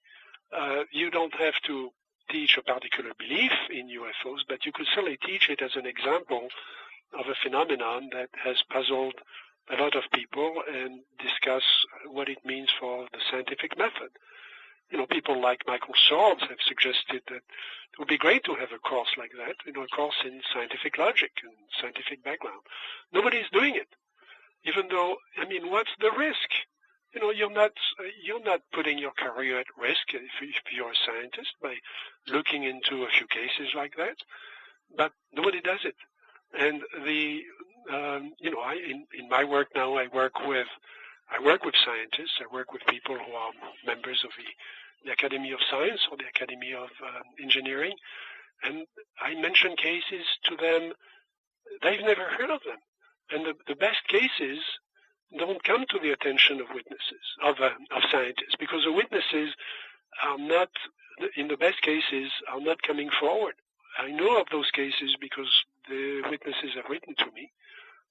You don't have to teach a particular belief in UFOs, but you could certainly teach it as an example of a phenomenon that has puzzled a lot of people and discuss what it means for the scientific method. People like Michael Swords have suggested that it would be great to have a course like that, a course in scientific logic and scientific background. Nobody's doing it, even though, what's the risk? You're not putting your career at risk if you're a scientist by looking into a few cases like that, but nobody does it. And in my work now, I work with scientists. I work with people who are members of the Academy of Science or the Academy of Engineering, and I mention cases to them. They've never heard of them, and the best cases don't come to the attention of witnesses, of scientists, because the witnesses are not, in the best cases, are not coming forward. I know of those cases because the witnesses have written to me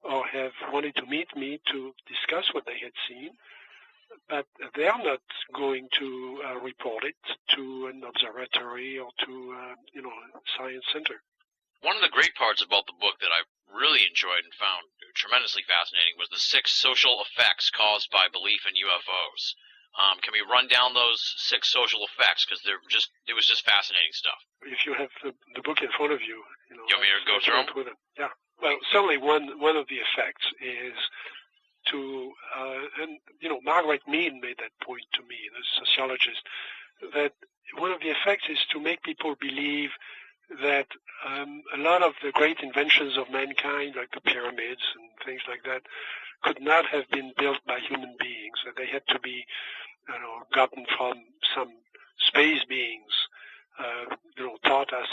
or have wanted to meet me to discuss what they had seen, but they are not going to report it to an observatory or to a science center. One of the great parts about the book that I really enjoyed and found tremendously fascinating was the 6 social effects caused by belief in UFOs. Can we run down those 6 social effects? Because it was just fascinating stuff. If you have the book in front of you, you want me to go through them? Yeah. Well, certainly one of the effects is to, and Margaret Mead made that point to me, the sociologist, that one of the effects is to make people believe that a lot of the great inventions of mankind, like the pyramids and things like that, could not have been built by human beings, that they had to be gotten from some space beings, taught us,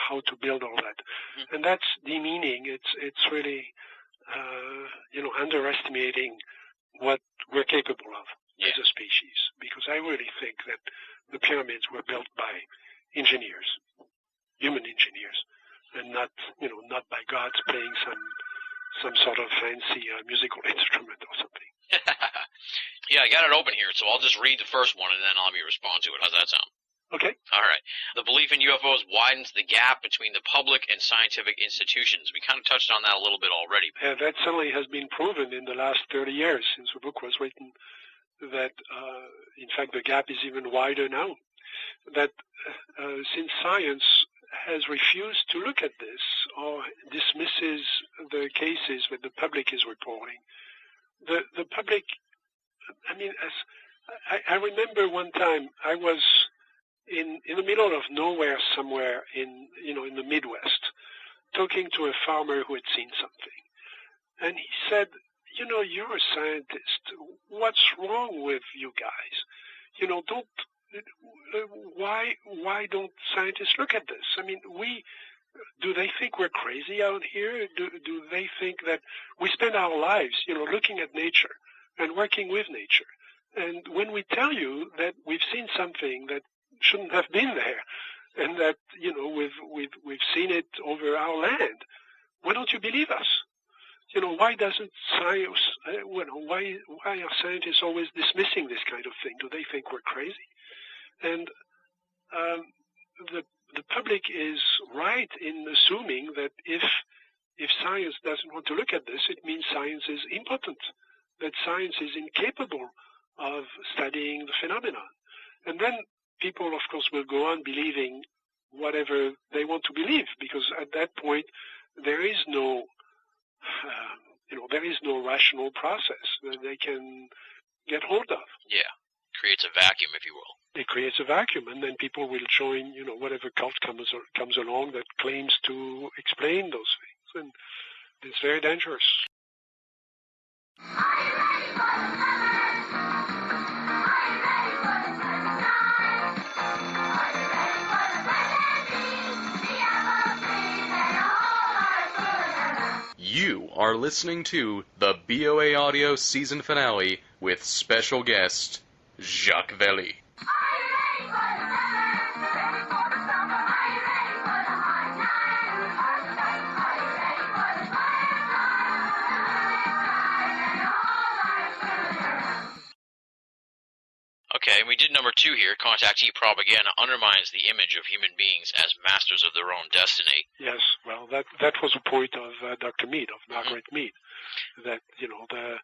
how to build all that. Mm-hmm. And that's demeaning. It's really, underestimating what we're capable of as a species, because I really think that the pyramids were built by engineers, human engineers. some sort of fancy musical instrument or something. Yeah, I got it open here, so I'll just read the first one and then I'll respond to it. How's that sound? Okay. All right. The belief in UFOs widens the gap between the public and scientific institutions. We kind of touched on that a little bit already. That certainly has been proven in the last 30 years since the book was written, that in fact the gap is even wider now. That since science has refused to look at this or dismisses the cases that the public is reporting, the public, I mean, I remember one time I was in the middle of nowhere somewhere in the Midwest, talking to a farmer who had seen something. And he said, you're a scientist. What's wrong with you guys? Why don't scientists look at this? I mean, do they think we're crazy out here? Do they think that we spend our lives, looking at nature and working with nature? And when we tell you that we've seen something that shouldn't have been there, and that we've seen it over our land, why don't you believe us? Why doesn't science? Why are scientists always dismissing this kind of thing? Do they think we're crazy? And the public is right in assuming that if science doesn't want to look at this, it means science is impotent, that science is incapable of studying the phenomenon. And then people, of course, will go on believing whatever they want to believe, because at that point there is no rational process that they can get hold of. Yeah, creates a vacuum, if you will. It creates a vacuum, and then people will join, whatever cult comes along that claims to explain those things, and it's very dangerous. You are listening to the BOA Audio season finale with special guest Jacques Vallée. Okay, we did number 2 here. Contactee propaganda undermines the image of human beings as masters of their own destiny. Yes, well, that was a point of Dr. Mead, of Margaret Mead, that the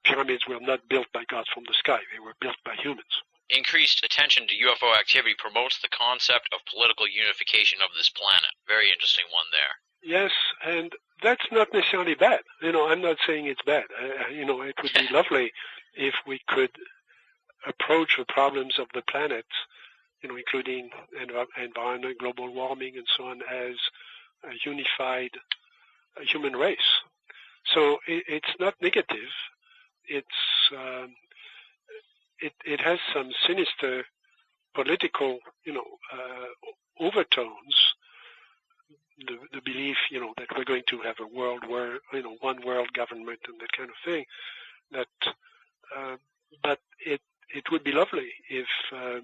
pyramids were not built by God from the sky; they were built by humans. Increased attention to UFO activity promotes the concept of political unification of this planet. Very interesting one there. Yes, and that's not necessarily bad. I'm not saying it's bad. It would be lovely if we could approach the problems of the planet, including environment, global warming, and so on, as a unified human race. So it's not negative. It has some sinister political, overtones. The belief, that we're going to have a world where, one world government and that kind of thing. But it would be lovely if the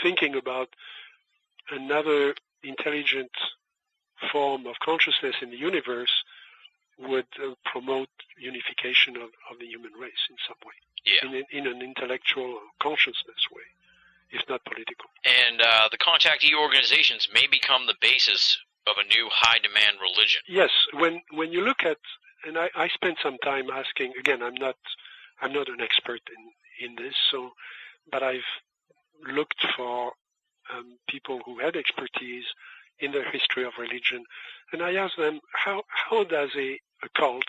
thinking about another intelligent form of consciousness in the universe would promote unification of the human race in some way, in an intellectual consciousness way, if not political. And the contactee organizations may become the basis of a new high-demand religion. Yes, when you look at, and I spent some time asking. Again, I'm not an expert in this, but I've looked for people who had expertise in the history of religion, and I asked them how does a cult,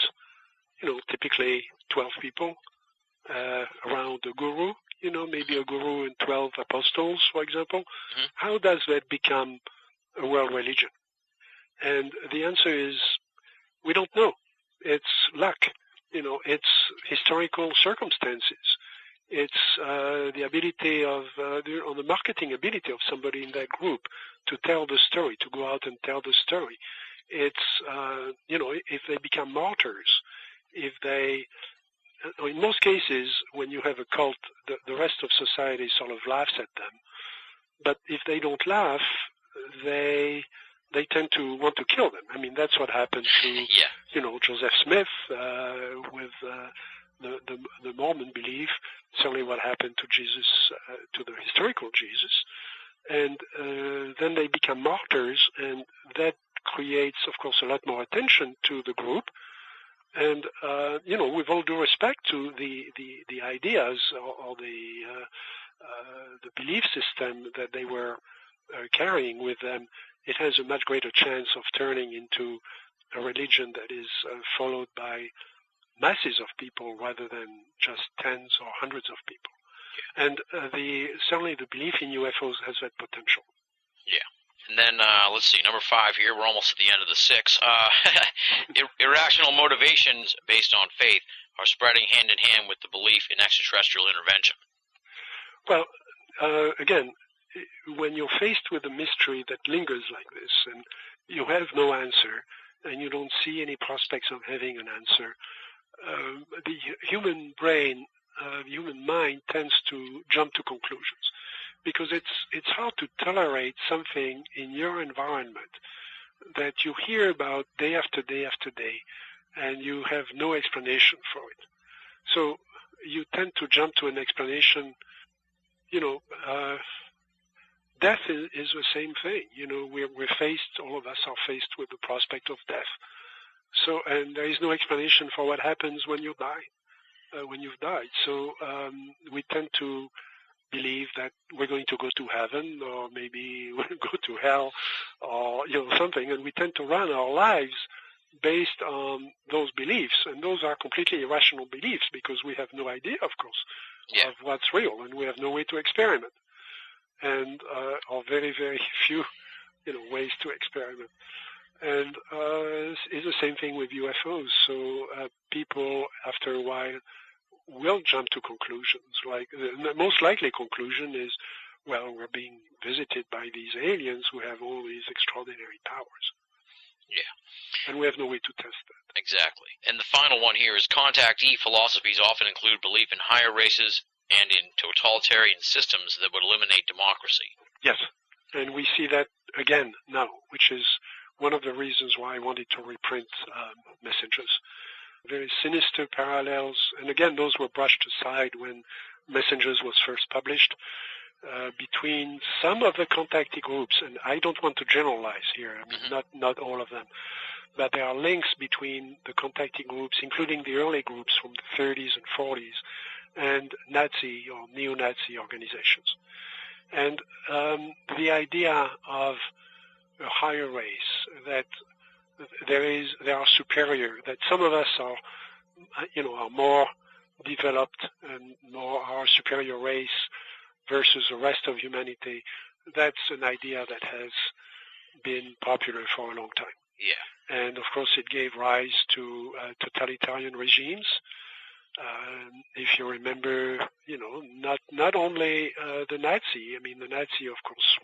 typically 12 people around a guru, maybe a guru and 12 apostles, for example, how does that become a world religion? And the answer is we don't know. It's luck, it's historical circumstances, it's the ability of, the marketing ability of somebody in that group to tell the story, to go out and tell the story. It's, if they become martyrs, if they, in most cases, when you have a cult, the rest of society sort of laughs at them. But if they don't laugh, they they tend to want to kill them. I mean, that's what happened to, Joseph Smith with the Mormon belief, certainly what happened to Jesus, to the historical Jesus. And then they become martyrs, and that creates, of course, a lot more attention to the group. And, with all due respect to the ideas or the belief system that they were carrying with them, it has a much greater chance of turning into a religion that is followed by masses of people rather than just tens or hundreds of people. And certainly the belief in UFOs has that potential. Yeah. And then, let's see, number 5 here. We're almost at the end of the 6. Irrational motivations based on faith are spreading hand in hand with the belief in extraterrestrial intervention. Well, again, when you're faced with a mystery that lingers like this and you have no answer and you don't see any prospects of having an answer, the human brain, the human mind tends to jump to conclusions because it's hard to tolerate something in your environment that you hear about day after day after day and you have no explanation for it. So you tend to jump to an explanation. Death is the same thing. We're faced, all of us are faced with the prospect of death. So, and there is no explanation for what happens when you die, when you've died. So we tend to believe that we're going to go to heaven, or maybe we'll go to hell, or something, and we tend to run our lives based on those beliefs, and those are completely irrational beliefs because we have no idea, of course, of what's real, and we have no way to experiment, and or very, very few, ways to experiment. And it's the same thing with UFOs. So people, after a while, will jump to conclusions. Like the most likely conclusion is, well, we're being visited by these aliens who have all these extraordinary powers. Yeah. And we have no way to test that. Exactly. And the final one here is contactee philosophies often include belief in higher races and in totalitarian systems that would eliminate democracy. Yes. And we see that again now, which is one of the reasons why I wanted to reprint Messengers. Very sinister parallels, and again, those were brushed aside when Messengers was first published, between some of the contactee groups, and I don't want to generalize here, I mean, not all of them, but there are links between the contactee groups, including the early groups from the 30s and 40s, and Nazi or neo-Nazi organizations. And the idea of a higher race, that there are superior, that some of us are more developed and are a superior race versus the rest of humanity. That's an idea that has been popular for a long time. Yeah. And of course it gave rise to totalitarian regimes. If you remember, not only the Nazi, the Nazi of course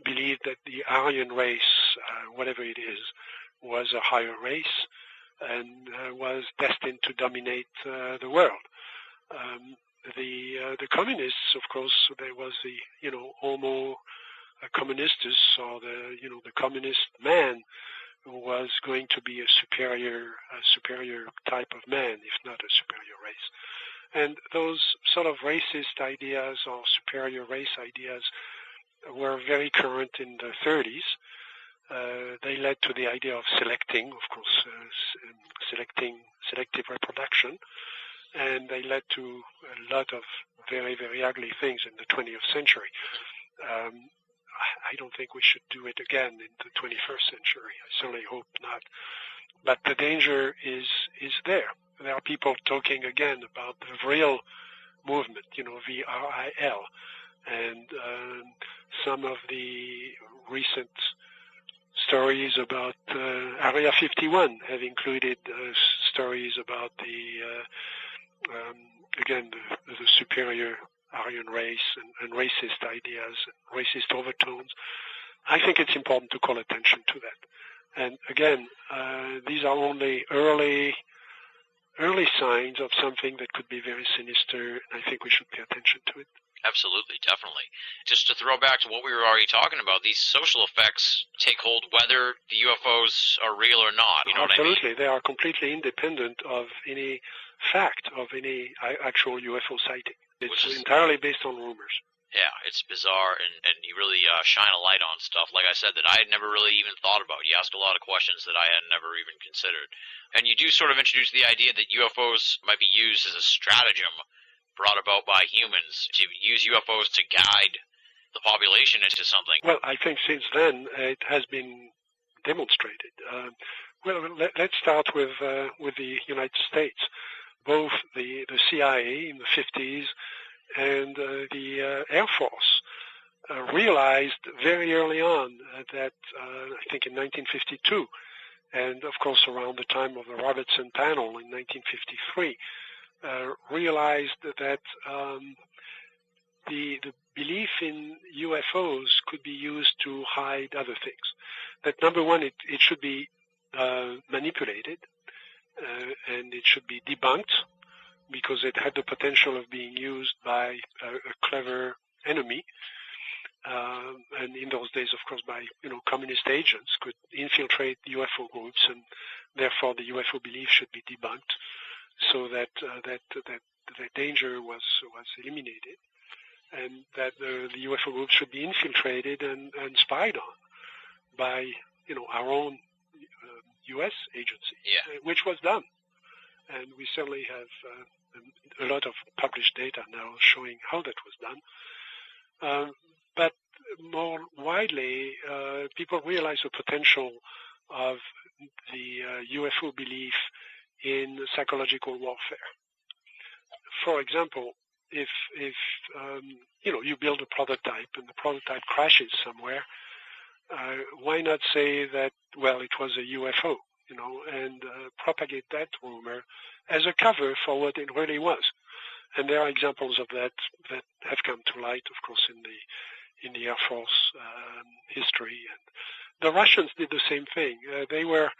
believed that the Aryan race, whatever it is, was a higher race and was destined to dominate the world. The communists, of course, there was the Homo communistus, or the communist man, who was going to be a superior type of man, if not a superior race. And those sort of racist ideas or superior race ideas were very current in the 30s. They led to the idea of selecting, of course, selective reproduction, and they led to a lot of very, very ugly things in the 20th century. I don't think we should do it again in the 21st century. I certainly hope not. But the danger is there. There are people talking again about the real movement, VRIL, and some of the recent stories about Area 51 have included stories about the superior Aryan race and racist ideas, racist overtones. I think it's important to call attention to that. And again, these are only early signs of something that could be very sinister, and I think we should pay attention to it. Absolutely, definitely. Just to throw back to what we were already talking about, these social effects take hold whether the UFOs are real or not. You know Absolutely. what I mean? They are completely independent of any fact of any actual UFO sighting. It's entirely based on rumors. Yeah, it's bizarre, and you really shine a light on stuff, like I said, that I had never really even thought about. You ask a lot of questions that I had never even considered. And you do sort of introduce the idea that UFOs might be used as a stratagem brought about by humans to use UFOs to guide the population into something. Well, I think since then it has been demonstrated. Let's start with the United States. Both the CIA in the 50s and the Air Force realized very early on that, I think in 1952, and of course around the time of the Robertson panel in 1953, realized that the belief in UFOs could be used to hide other things. That number one, it should be manipulated, and it should be debunked, because it had the potential of being used by a clever enemy. And in those days, of course, by communist agents could infiltrate the UFO groups, and therefore the UFO belief should be debunked, so that the danger was eliminated, and that the UFO groups should be infiltrated and spied on by our own U.S. agency, which was done. And we certainly have a lot of published data now showing how that was done. But more widely, people realize the potential of the UFO belief in psychological warfare. For example, if you build a prototype and the prototype crashes somewhere, why not say that, well, it was a UFO, and propagate that rumor as a cover for what it really was. And there are examples of that have come to light, of course, in the Air Force history. And the Russians did the same thing. They were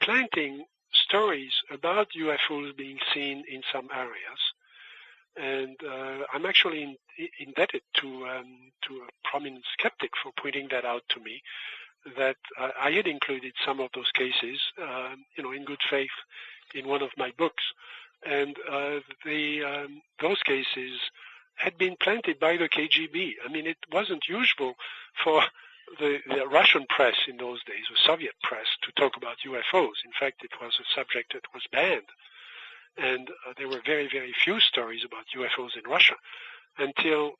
planting stories about UFOs being seen in some areas. And I'm actually indebted to a prominent skeptic for pointing that out to me, that I had included some of those cases, in good faith in one of my books. And those cases had been planted by the KGB. I mean, it wasn't usual for the Russian press in those days, the Soviet press, to talk about UFOs. In fact, it was a subject that was banned. And there were very, very few stories about UFOs in Russia, until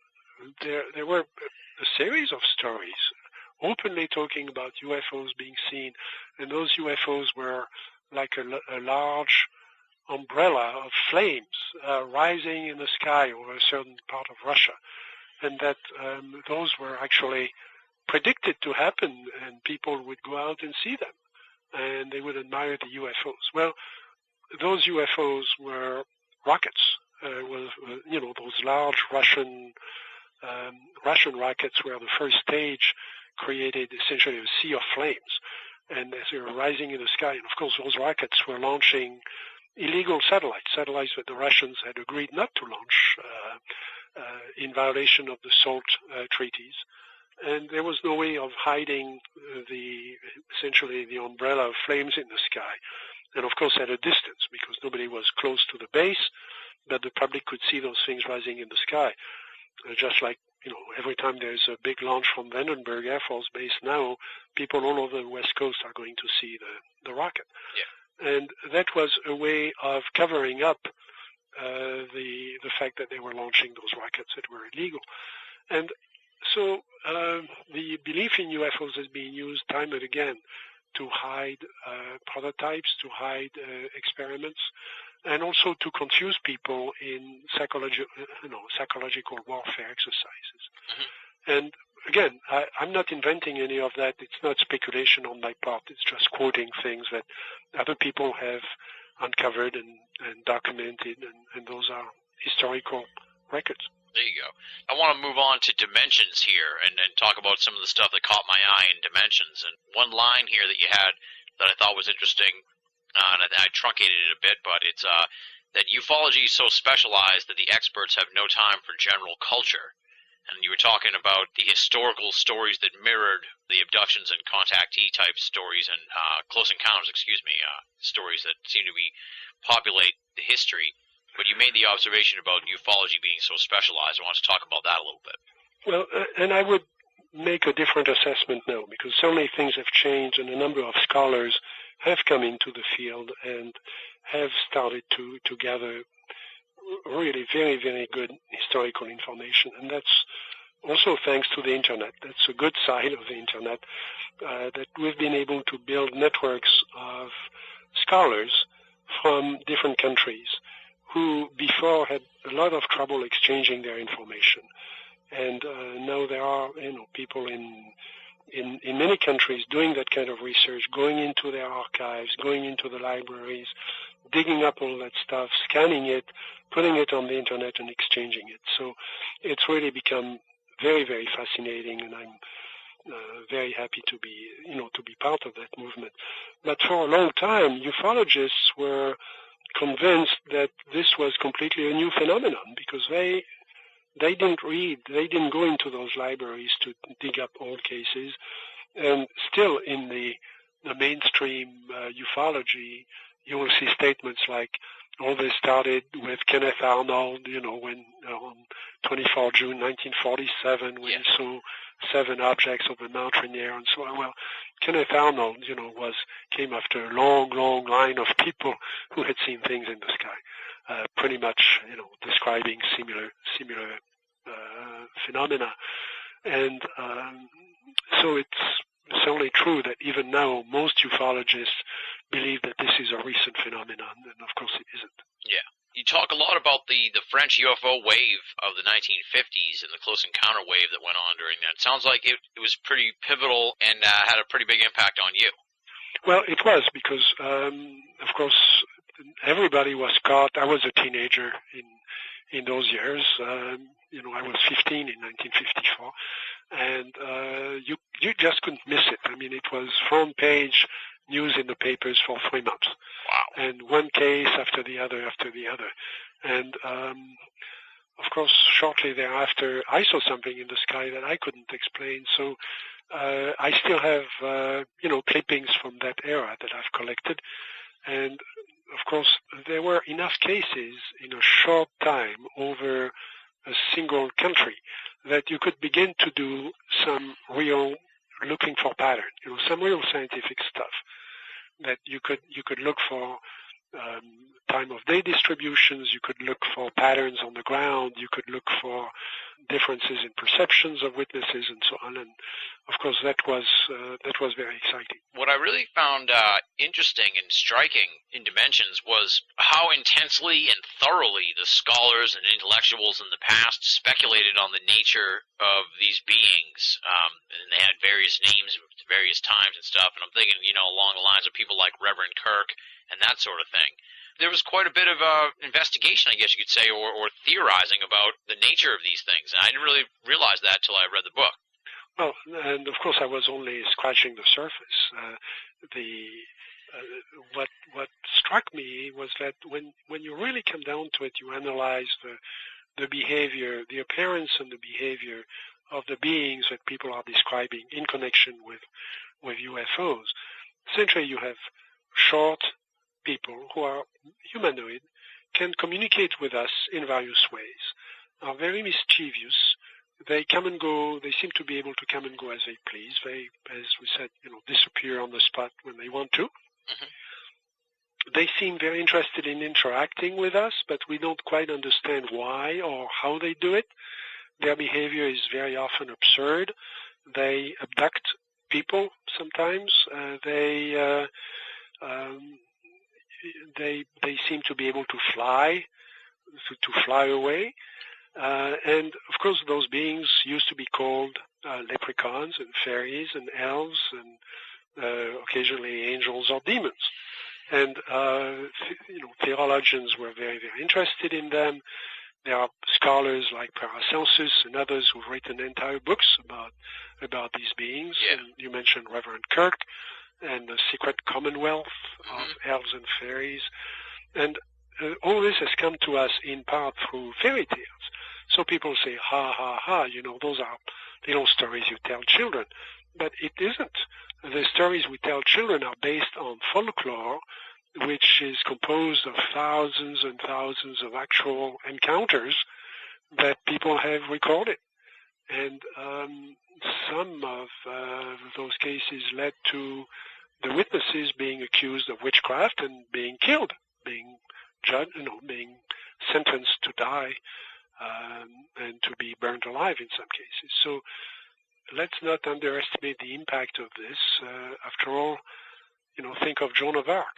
there were a series of stories openly talking about UFOs being seen. And those UFOs were like a large umbrella of flames rising in the sky over a certain part of Russia. And that those were actually predicted to happen, and people would go out and see them, and they would admire the UFOs. Well, those UFOs were rockets. Those large Russian rockets were the first stage, created essentially a sea of flames, and as they were rising in the sky. And of course, those rockets were launching illegal satellites that the Russians had agreed not to launch in violation of the SALT treaties. And there was no way of hiding essentially the umbrella of flames in the sky. And of course at a distance, because nobody was close to the base, but the public could see those things rising in the sky. Just like, every time there's a big launch from Vandenberg Air Force Base now, people all over the West Coast are going to see the rocket. Yeah. And that was a way of covering up the fact that they were launching those rockets that were illegal. And so the belief in UFOs is being used time and again to hide prototypes, to hide experiments, and also to confuse people in psychological warfare exercises. Mm-hmm. And again, I'm not inventing any of that. It's not speculation on my part. It's just quoting things that other people have uncovered and documented, and those are historical records. There you go. I want to move on to Dimensions here and talk about some of the stuff that caught my eye in Dimensions. And one line here that you had that I thought was interesting, and I truncated it a bit, but it's that ufology is so specialized that the experts have no time for general culture. And you were talking about the historical stories that mirrored the abductions and contactee type stories and close encounters, stories that seem to be populate the history. But you made the observation about ufology being so specialized. I want to talk about that a little bit. Well, and I would make a different assessment now, because certainly things have changed and a number of scholars have come into the field and have started to gather really very, very good historical information. And that's also thanks to the Internet. That's a good side of the Internet, that we've been able to build networks of scholars from different countries who before had a lot of trouble exchanging their information. And now there are people in many countries doing that kind of research, going into their archives, going into the libraries, digging up all that stuff, scanning it, putting it on the Internet and exchanging it. So it's really become very, very fascinating, and I'm very happy to be part of that movement. But for a long time, ufologists were convinced that this was completely a new phenomenon, because they didn't go into those libraries to dig up old cases. And still in the mainstream ufology, you will see statements like, all this started with Kenneth Arnold, when on 24 June 1947, when he saw 7 objects of the Mount Rainier and so on. Well, Kenneth Arnold, came after a long, long line of people who had seen things in the sky, pretty much, describing similar phenomena. And so it's certainly true that even now most ufologists believe that this is a recent phenomenon, and of course it isn't. Yeah. You talk a lot about the French UFO wave of the 1950s and the close encounter wave that went on during that. It sounds like it was pretty pivotal and had a pretty big impact on you. Well, it was, because, of course, everybody was caught. I was a teenager in those years. I was 15 in 1954, and you just couldn't miss it. I mean, it was front page news in the papers for 3 months. Wow. And one case after the other. And, of course, shortly thereafter, I saw something in the sky that I couldn't explain. So I still have, clippings from that era that I've collected. And, of course, there were enough cases in a short time over a single country that you could begin to do some real looking for pattern, some real scientific stuff, that you could look for time of day distributions, you could look for patterns on the ground, you could look for differences in perceptions of witnesses and so on. And of course that was very exciting. What I really found interesting and striking in Dimensions was how intensely and thoroughly the scholars and intellectuals in the past speculated on the nature of these beings, and they had various names at various times and stuff. And I'm thinking, along the lines of people like Reverend Kirk and that sort of thing. There was quite a bit of investigation, I guess you could say, or theorizing about the nature of these things. And I didn't really realize that till I read the book. Well, and of course I was only scratching the surface. What struck me was that when you really come down to it, you analyze the behavior, the appearance and the behavior of the beings that people are describing in connection with UFOs. Essentially, you have short people who are humanoid, can communicate with us in various ways, are very mischievous. They come and go. They seem to be able to come and go as they please. They, as we said, disappear on the spot when they want to. Mm-hmm. They seem very interested in interacting with us, but we don't quite understand why or how they do it. Their behavior is very often absurd. They abduct people sometimes. They seem to be able to fly away. And of course those beings used to be called leprechauns and fairies and elves and occasionally angels or demons. And theologians were very, very interested in them. There are scholars like Paracelsus and others who've written entire books about these beings. Yeah. And you mentioned Reverend Kirk and the Secret Commonwealth of Elves and Fairies. And all this has come to us in part through fairy tales. So people say, ha, ha, ha, those are little stories you tell children. But it isn't. The stories we tell children are based on folklore, which is composed of thousands and thousands of actual encounters that people have recorded. And some of those cases led to the witnesses being accused of witchcraft and being killed, being judged, being sentenced to die and to be burnt alive in some cases. So let's not underestimate the impact of this. After all, think of Joan of Arc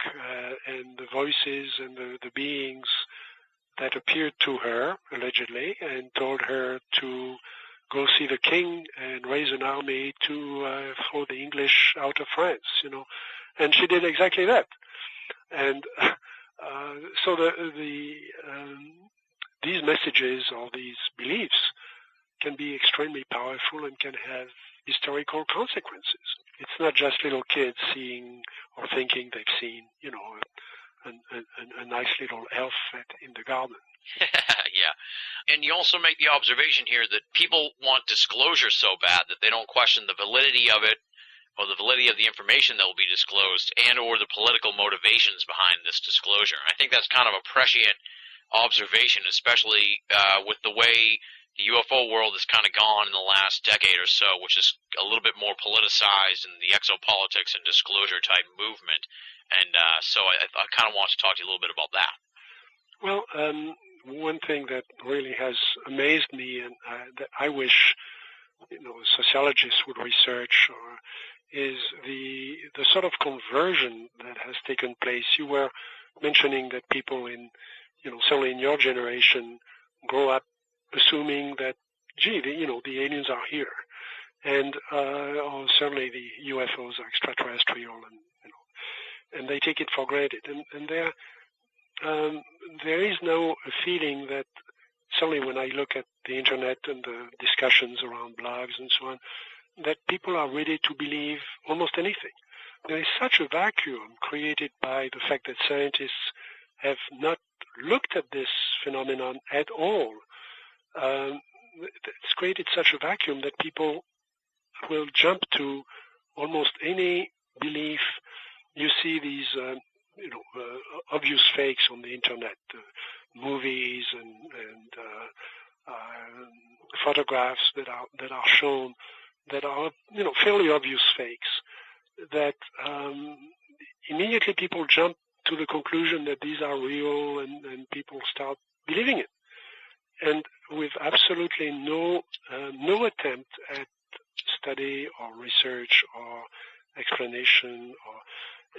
and the voices and the beings that appeared to her, allegedly, and told her to go see the king and raise an army to throw the English out of France, And she did exactly that. And so these messages or these beliefs can be extremely powerful and can have historical consequences. It's not just little kids seeing or thinking they've seen, a nice little elf in the garden. Yeah. And you also make the observation here that people want disclosure so bad that they don't question the validity of it or the validity of the information that will be disclosed and or the political motivations behind this disclosure. I think that's kind of a prescient observation, especially with the way the UFO world has kind of gone in the last decade or so, which is a little bit more politicized in the exopolitics and disclosure type movement. And so I kind of want to talk to you a little bit about that. Well, one thing that really has amazed me and that I wish sociologists would research is the sort of conversion that has taken place. You were mentioning that people certainly in your generation grow up assuming that, the aliens are here, and or certainly the UFOs are extraterrestrial, and they take it for granted. And there is now a feeling that, certainly when I look at the internet and the discussions around blogs and so on, that people are ready to believe almost anything. There is such a vacuum created by the fact that scientists have not looked at this phenomenon at all. It's created such a vacuum that people will jump to almost any belief. You see these, obvious fakes on the internet, movies and photographs that are shown that are, fairly obvious fakes. That immediately people jump to the conclusion that these are real, and people start believing it. And with absolutely no attempt at study or research or explanation,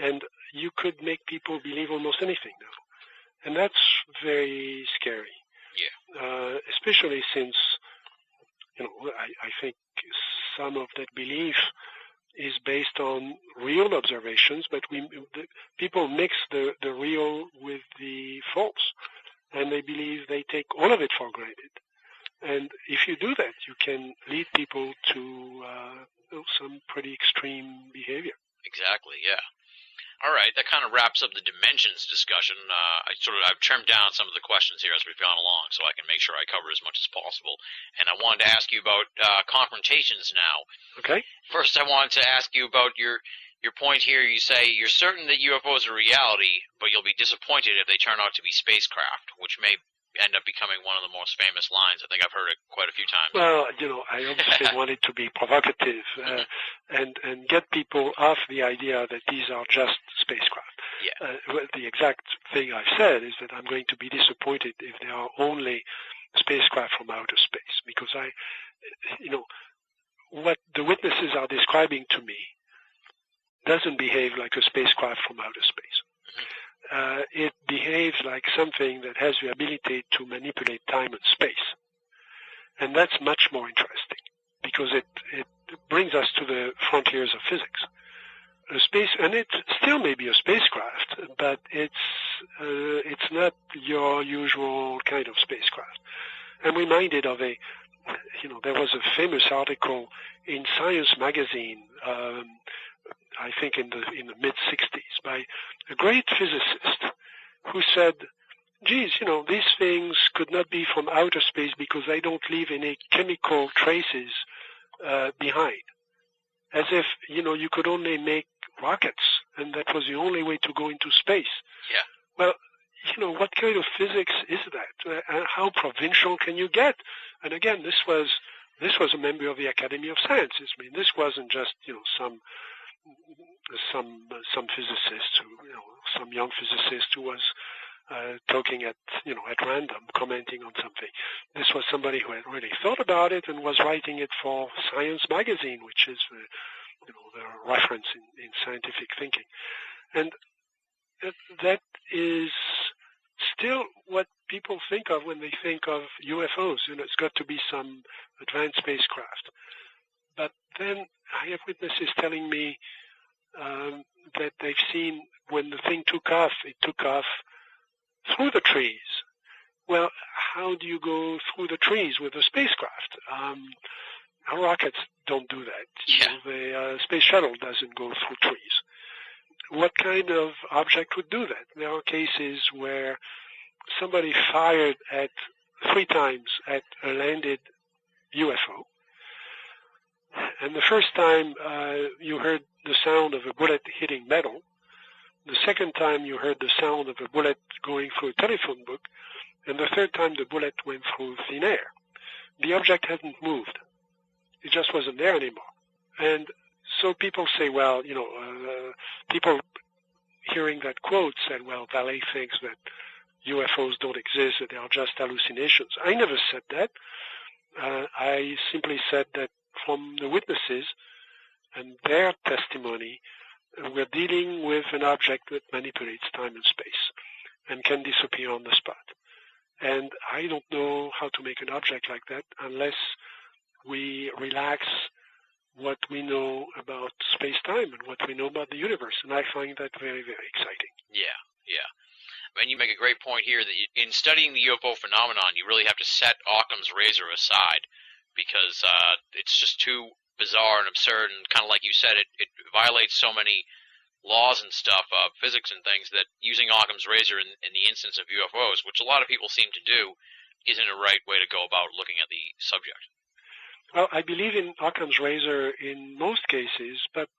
and you could make people believe almost anything now, and that's very scary. Yeah. Especially since I think some of that belief is based on real observations, but people mix the real with the false. And they believe they take all of it for granted. And if you do that, you can lead people to some pretty extreme behavior. Exactly, yeah. All right, that kind of wraps up the dimensions discussion. I've trimmed down some of the questions here as we've gone along, so I can make sure I cover as much as possible. And I wanted to ask you about confrontations now. Okay. First, I wanted to ask you about your point here. You say you're certain that UFOs are reality, but you'll be disappointed if they turn out to be spacecraft, which may end up becoming one of the most famous lines. I think I've heard it quite a few times. Well, I obviously wanted to be provocative and get people off the idea that these are just spacecraft. Yeah. The exact thing I've said is that I'm going to be disappointed if they are only spacecraft from outer space, because what the witnesses are describing to me doesn't behave like a spacecraft from outer space. It behaves like something that has the ability to manipulate time and space. And that's much more interesting, because it brings us to the frontiers of physics. And it still may be a spacecraft, but it's not your usual kind of spacecraft. I'm reminded of there was a famous article in Science magazine, I think in the mid-60s, by a great physicist who said, geez, these things could not be from outer space because they don't leave any chemical traces behind. As if, you could only make rockets, and that was the only way to go into space. Yeah. Well, what kind of physics is that? How provincial can you get? And again, this was a member of the Academy of Sciences. I mean, this wasn't just, some physicist who, some young physicist who was talking at random, commenting on something. This was somebody who had really thought about it and was writing it for Science magazine, which is the reference in scientific thinking. And that is still what people think of when they think of UFOs. It's got to be some advanced spacecraft. But then I have witnesses telling me that they've seen when the thing took off, it took off through the trees. Well, how do you go through the trees with a spacecraft? Our rockets don't do that. Yeah. The space shuttle doesn't go through trees. What kind of object would do that? There are cases where somebody fired 3 times at a landed UFO, and the first time you heard the sound of a bullet hitting metal. The second time you heard the sound of a bullet going through a telephone book, and the third time the bullet went through thin air. The object hadn't moved. It just wasn't there anymore. And so people say, well, people hearing that quote said, well, Vallée thinks that UFOs don't exist, that they are just hallucinations. I never said that. I simply said that from the witnesses and their testimony, we're dealing with an object that manipulates time and space and can disappear on the spot. And I don't know how to make an object like that unless we relax what we know about space-time and what we know about the universe. And I find that very, very exciting. Yeah. I mean, you make a great point here that in studying the UFO phenomenon, you really have to set Occam's razor aside because it's just too bizarre and absurd, and kind of like you said, it violates so many laws and stuff, physics and things, that using Occam's razor in the instance of UFOs, which a lot of people seem to do, isn't a right way to go about looking at the subject. Well, I believe in Occam's razor in most cases, but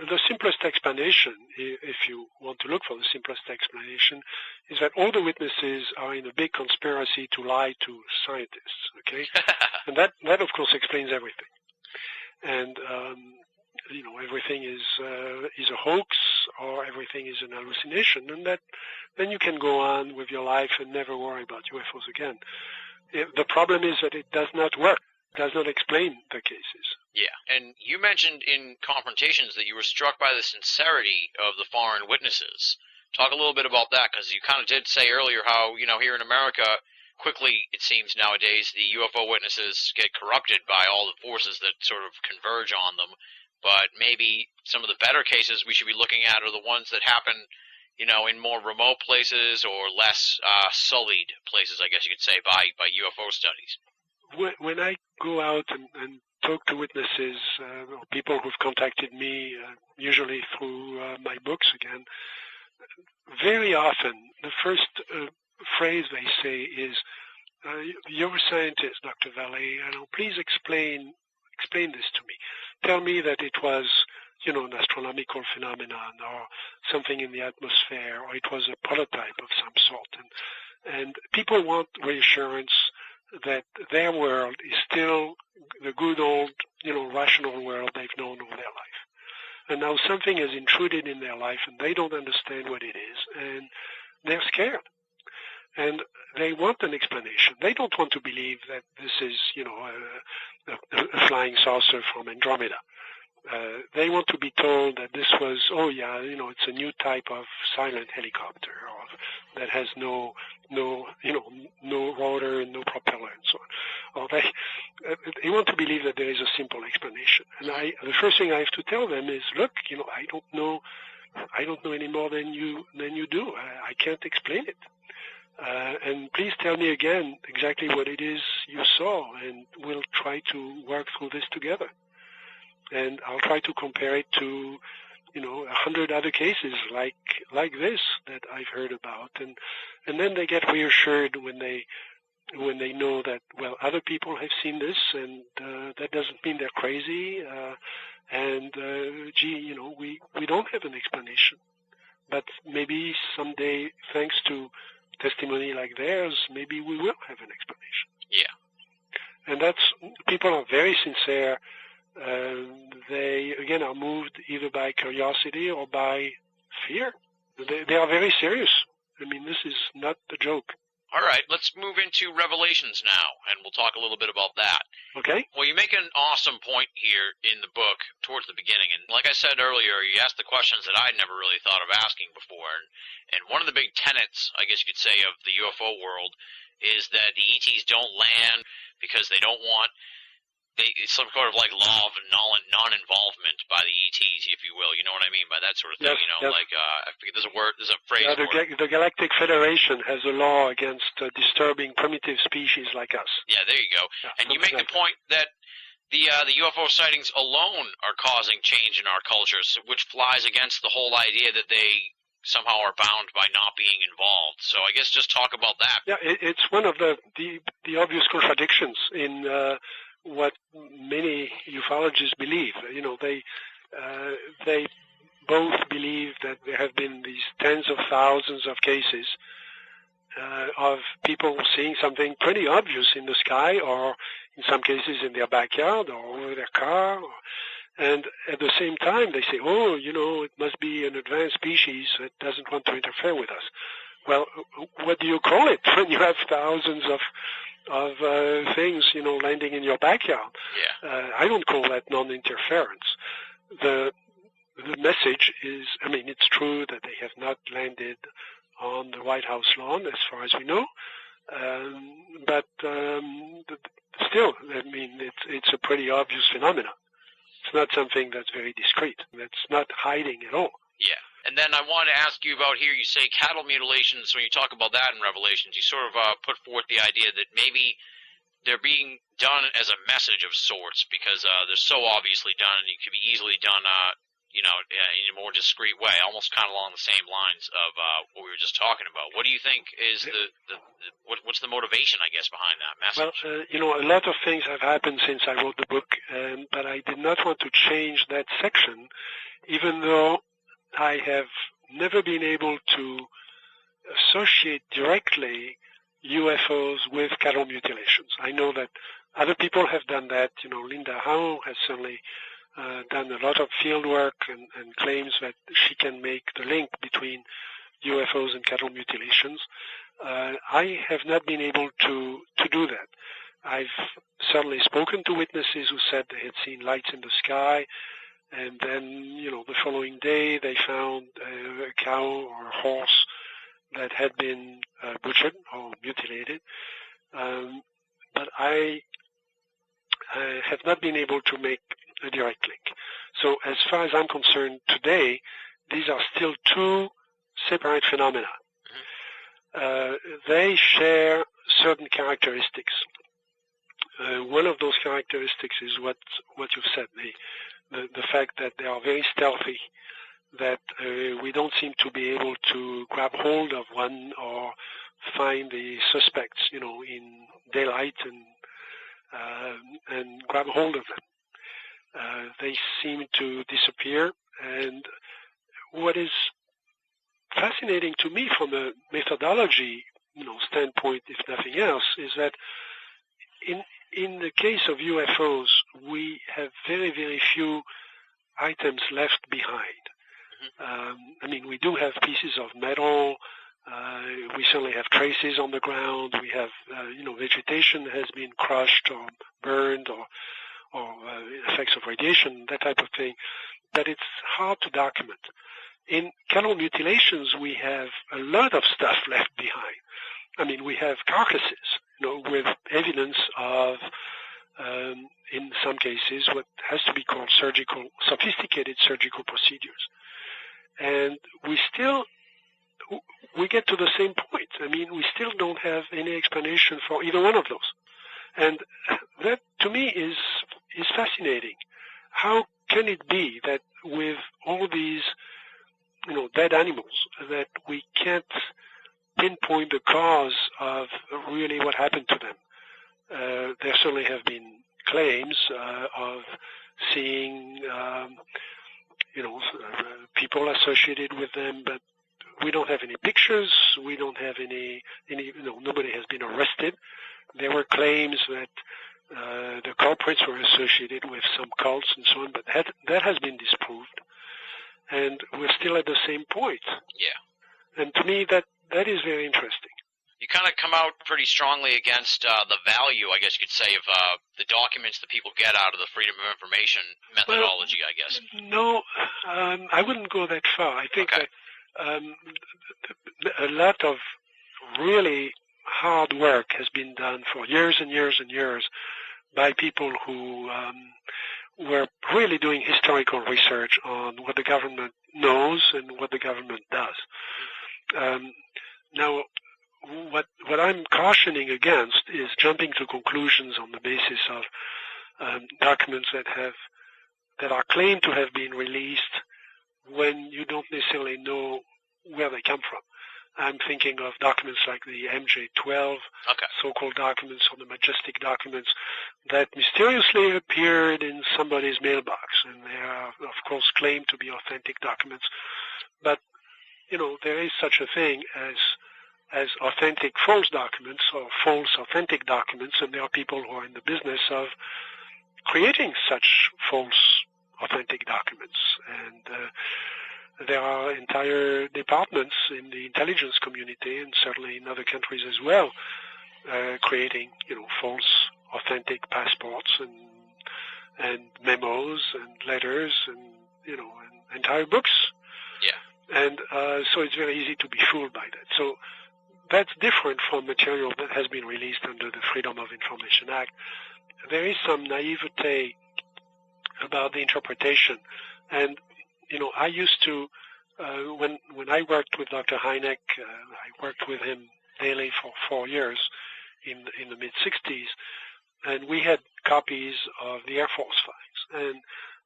the simplest explanation, if you want to look for the simplest explanation, is that all the witnesses are in a big conspiracy to lie to scientists. Okay, and that of course explains everything. And everything is a hoax or everything is an hallucination, and then you can go on with your life and never worry about UFOs again. The problem is that it does not work. It does not explain the cases. Yeah, and you mentioned in confrontations that you were struck by the sincerity of the foreign witnesses. Talk a little bit about that, because you kind of did say earlier how, here in America, quickly, it seems nowadays, the UFO witnesses get corrupted by all the forces that sort of converge on them. But maybe some of the better cases we should be looking at are the ones that happen, in more remote places or less sullied places, I guess you could say, by UFO studies. When I go out and talk to witnesses, or people who've contacted me, usually through my books again, very often the first phrase they say is, "You're a scientist, Dr. Vallée, please explain this to me. Tell me that it was, an astronomical phenomenon or something in the atmosphere, or it was a prototype of some sort." And people want reassurance that their world is still the good old, rational world they've known all their life. And now something has intruded in their life and they don't understand what it is, and they're scared. And they want an explanation. They don't want to believe that this is, a flying saucer from Andromeda. They want to be told that this was, it's a new type of silent helicopter, or that has no rotor and no propeller and so on. Or they want to believe that there is a simple explanation. And the first thing I have to tell them is, look, I don't know any more than you do. I can't explain it. And please tell me again exactly what it is you saw, and we'll try to work through this together. And I'll try to compare it to 100 other cases like this that I've heard about, and then they get reassured when they know that, well, other people have seen this, and that doesn't mean they're crazy, we don't have an explanation. But maybe someday, thanks to testimony like theirs, maybe we will have an explanation. Yeah. And people are very sincere. They, again, are moved either by curiosity or by fear. They are very serious. I mean, this is not a joke. All right, let's move into Revelations now, and we'll talk a little bit about that. Okay. Well, you make an awesome point here in the book towards the beginning, and like I said earlier, you asked the questions that I'd never really thought of asking before, and one of the big tenets, I guess you could say, of the UFO world is that the ETs don't land because they don't want some sort of like law of non-involvement by the ETs, if you will. You know what I mean by that sort of thing? Yes, Like I forget, there's a phrase. Yeah, the Galactic Federation has a law against disturbing primitive species like us. Yeah, there you go. Yeah, and you make the point that the UFO sightings alone are causing change in our cultures, which flies against the whole idea that they somehow are bound by not being involved. So I guess just talk about that. Yeah, it's one of the obvious contradictions in what many ufologists believe. They both believe that there have been these tens of thousands of cases of people seeing something pretty obvious in the sky, or in some cases in their backyard or over their car. And at the same time, they say, it must be an advanced species that doesn't want to interfere with us. Well, what do you call it when you have thousands of things, landing in your backyard? Yeah. I don't call that non-interference. The message is, it's true that they have not landed on the White House lawn, as far as we know, but still, it's a pretty obvious phenomenon. It's not something that's very discreet. That's not hiding at all. Yeah. And then I wanted to ask you about here, you say cattle mutilations. When you talk about that in Revelations, you sort of put forth the idea that maybe they're being done as a message of sorts because they're so obviously done, and it could be easily done, in a more discreet way, almost kind of along the same lines of what we were just talking about. What do you think is what's the motivation, I guess, behind that message? Well, a lot of things have happened since I wrote the book, but I did not want to change that section, even though I have never been able to associate directly UFOs with cattle mutilations. I know that other people have done that. Linda Howe has certainly done a lot of field work and claims that she can make the link between UFOs and cattle mutilations. I have not been able to do that. I've certainly spoken to witnesses who said they had seen lights in the sky, and then, the following day they found a cow or a horse that had been butchered or mutilated. But I have not been able to make a direct link. So as far as I'm concerned today, these are still two separate phenomena. They share certain characteristics. One of those characteristics is what you've said, the fact that they are very stealthy, that we don't seem to be able to grab hold of one or find the suspects, in daylight and grab hold of them. They seem to disappear, and what is fascinating to me from a methodology, standpoint, if nothing else, is that in the case of UFOs, we have very, very few items left behind. We do have pieces of metal. We certainly have traces on the ground. We have, vegetation has been crushed or burned or effects of radiation, that type of thing. But it's hard to document. In cattle mutilations, we have a lot of stuff left behind. We have carcasses, with evidence of, in some cases, what has to be called sophisticated surgical procedures. And we get to the same point. We still don't have any explanation for either one of those. And that, to me, is fascinating. How can it be that with all these, dead animals that we can't pinpoint the cause of really what happened to them. There certainly have been claims of seeing, people associated with them, but we don't have any pictures. We don't have any. Nobody has been arrested. There were claims that the culprits were associated with some cults and so on, but that has been disproved, and we're still at the same point. Yeah. And to me, that is very interesting. You kind of come out pretty strongly against the value, I guess you could say, of the documents that people get out of the Freedom of Information methodology, I guess. No, I wouldn't go that far. I think that a lot of really hard work has been done for years and years and years by people who were really doing historical research on what the government knows and what the government does. Now, what I'm cautioning against is jumping to conclusions on the basis of documents that are claimed to have been released when you don't necessarily know where they come from. I'm thinking of documents like the MJ-12, so-called documents, or the Majestic documents that mysteriously appeared in somebody's mailbox, and they are, of course, claimed to be authentic documents. But, there is such a thing as authentic false documents or false authentic documents, and there are people who are in the business of creating such false authentic documents. And there are entire departments in the intelligence community, and certainly in other countries as well, creating, false authentic passports and memos and letters and, and entire books. Yeah. And so it's very easy to be fooled by that. So that's different from material that has been released under the Freedom of Information Act. There is some naivete about the interpretation. And, I used to, when I worked with Dr. Hynek, I worked with him daily for 4 years in the mid-'60s, and we had copies of the Air Force files. And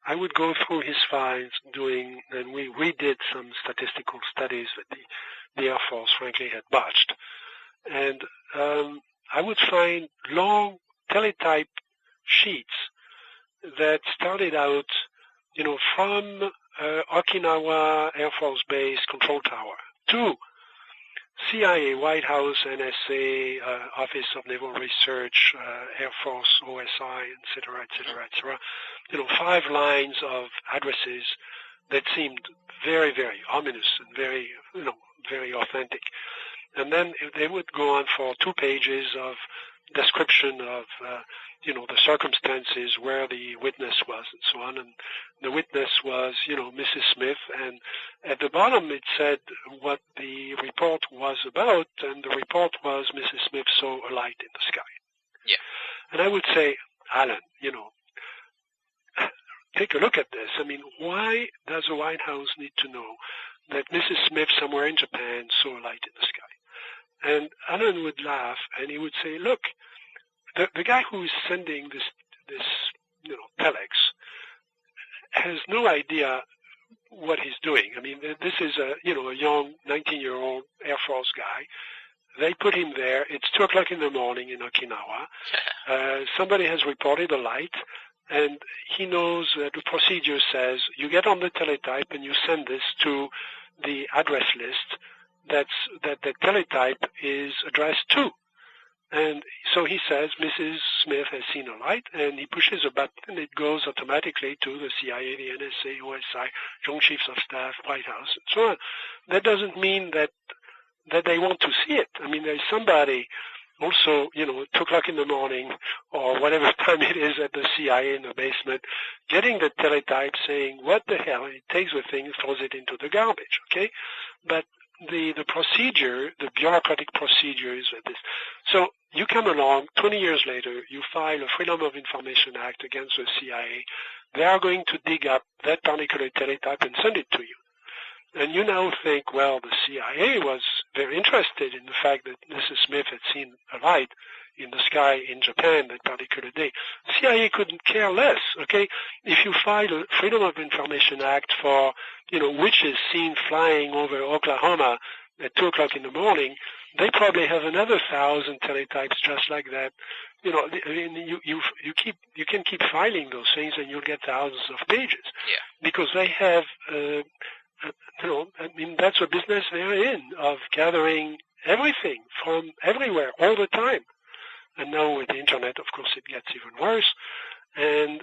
I would go through his files and we redid some statistical studies that the Air Force, frankly, had botched. And I would find long teletype sheets that started out, from Okinawa Air Force Base control tower to CIA, White House, NSA, Office of Naval Research, Air Force, OSI, et cetera, et cetera, et cetera. 5 lines of addresses that seemed very, very ominous and very, very authentic. And then they would go on for 2 pages of description of, the circumstances where the witness was and so on. And the witness was, Mrs. Smith. And at the bottom it said what the report was about, and the report was Mrs. Smith saw a light in the sky. Yeah. And I would say, Alan, take a look at this. I mean, why does the White House need to know that Mrs. Smith somewhere in Japan saw a light in the sky? And Alan would laugh, and he would say, look, the guy who is sending this telex has no idea what he's doing. I mean, this is a young 19-year-old Air Force guy. They put him there. It's 2 o'clock in the morning in Okinawa. Somebody has reported a light, and he knows that the procedure says you get on the teletype and you send this to the address list that the teletype is addressed to. And so he says, Mrs. Smith has seen a light, and he pushes a button, and it goes automatically to the CIA, the NSA, OSI, Joint Chiefs of Staff, White House, and so on. That doesn't mean that they want to see it. I mean, there's somebody also, 2 o'clock in the morning, or whatever time it is at the CIA in the basement, getting the teletype saying, what the hell? And he takes the thing and throws it into the garbage, okay? But the procedure, the bureaucratic procedure is like this. So you come along, 20 years later, you file a Freedom of Information Act against the CIA. They are going to dig up that particular teletype and send it to you. And you now think, well, the CIA was very interested in the fact that Mrs. Smith had seen a light in the sky in Japan that particular day. CIA couldn't care less, okay? If you file a Freedom of Information Act for, witches seen flying over Oklahoma at 2 o'clock in the morning, they probably have another 1,000 teletypes just like that. You can keep filing those things and you'll get thousands of pages. Yeah. Because they have, that's a business they're in, of gathering everything from everywhere all the time. And now with the internet, of course, it gets even worse, and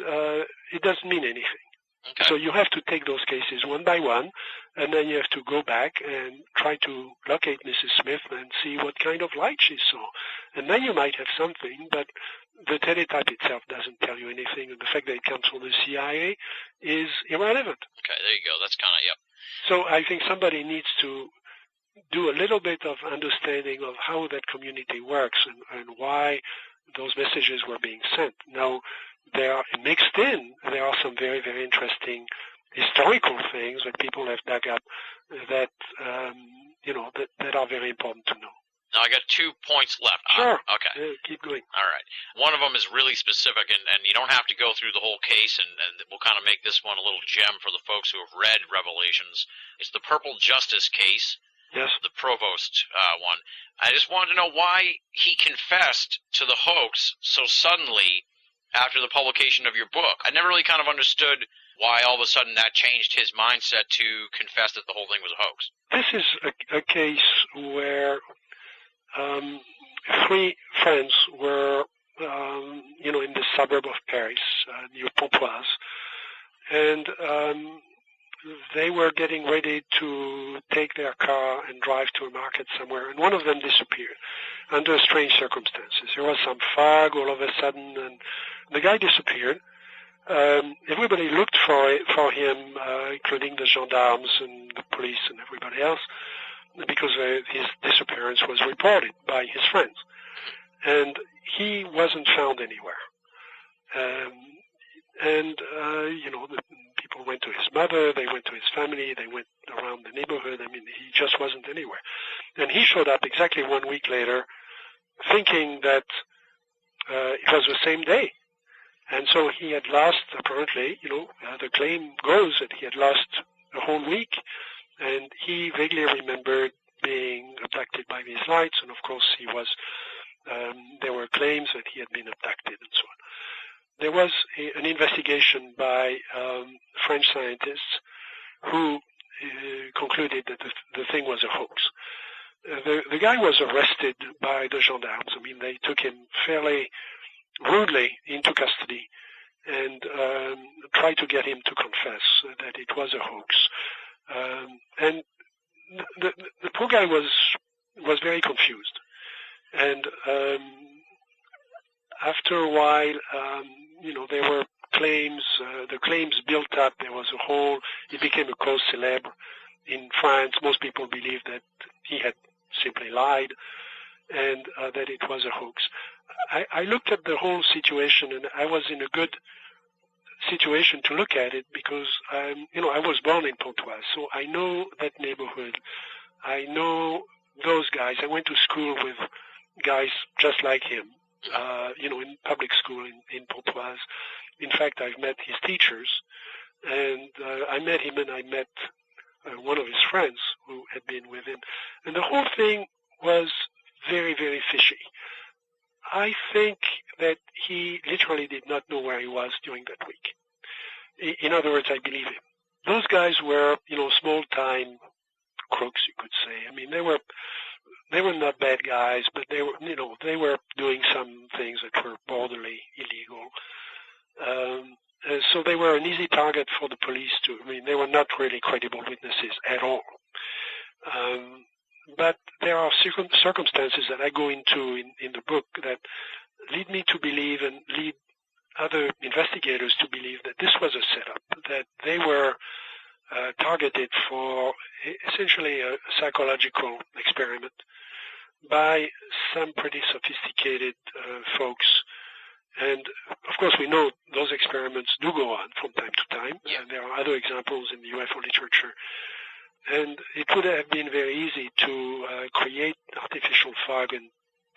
it doesn't mean anything. Okay. So you have to take those cases one by one, and then you have to go back and try to locate Mrs. Smith and see what kind of light she saw. And then you might have something, but the teletype itself doesn't tell you anything, and the fact that it comes from the CIA is irrelevant. Okay, there you go. That's kind of, yep. So I think somebody needs to do a little bit of understanding of how that community works and why those messages were being sent. Now, there are mixed in, there are some very, very interesting historical things that people have dug up that, that are very important to know. Now, I got 2 points left. Sure. Okay. Keep going. All right. One of them is really specific, and you don't have to go through the whole case, and we'll kind of make this one a little gem for the folks who have read Revelations. It's the Purple Justice case. Yes. The Provost one. I just wanted to know why he confessed to the hoax so suddenly after the publication of your book. I never really kind of understood why all of a sudden that changed his mindset to confess that the whole thing was a hoax. This is a case where 3 friends were, in the suburb of Paris, near Pontoise, and they were getting ready to take their car and drive to a market somewhere, and one of them disappeared under strange circumstances. There was some fog all of a sudden, and the guy disappeared. Everybody looked for him, including the gendarmes and the police and everybody else, because his disappearance was reported by his friends. And he wasn't found anywhere. The people went to his mother, they went to his family, they went around the neighborhood. I mean, he just wasn't anywhere. And he showed up exactly 1 week later, thinking that it was the same day. And so he had lost, apparently, the claim goes that he had lost a whole week, and he vaguely remembered being abducted by these lights, and of course he was, there were claims that he had been abducted and so on. There was an investigation by French scientists who concluded that the thing was a hoax. The guy was arrested by the gendarmes. I mean, they took him fairly rudely into custody and tried to get him to confess that it was a hoax. And the poor guy was very confused. And after a while, there were claims, the claims built up. There was it became a cause célèbre in France. Most people believed that he had simply lied and that it was a hoax. I looked at the whole situation, and I was in a good situation to look at it because, I was born in Pontoise, so I know that neighborhood. I know those guys. I went to school with guys just like him, in public school in Pontoise. In fact, I've met his teachers, and I met him, and I met one of his friends who had been with him. And the whole thing was very, very fishy. I think that he literally did not know where he was during that week. In other words, I believe him. Those guys were, small-time crooks, you could say. I mean, they were not bad guys, but they were doing some things that were borderly illegal. So they were an easy target for the police they were not really credible witnesses at all. But there are circumstances that I go into in the book that lead me to believe and lead other investigators to believe that this was a setup, that they were targeted for essentially a psychological experiment by some pretty sophisticated folks. And, of course, we know those experiments do go on from time to time. Yeah. And there are other examples in the UFO literature. And it would have been very easy to create artificial fog and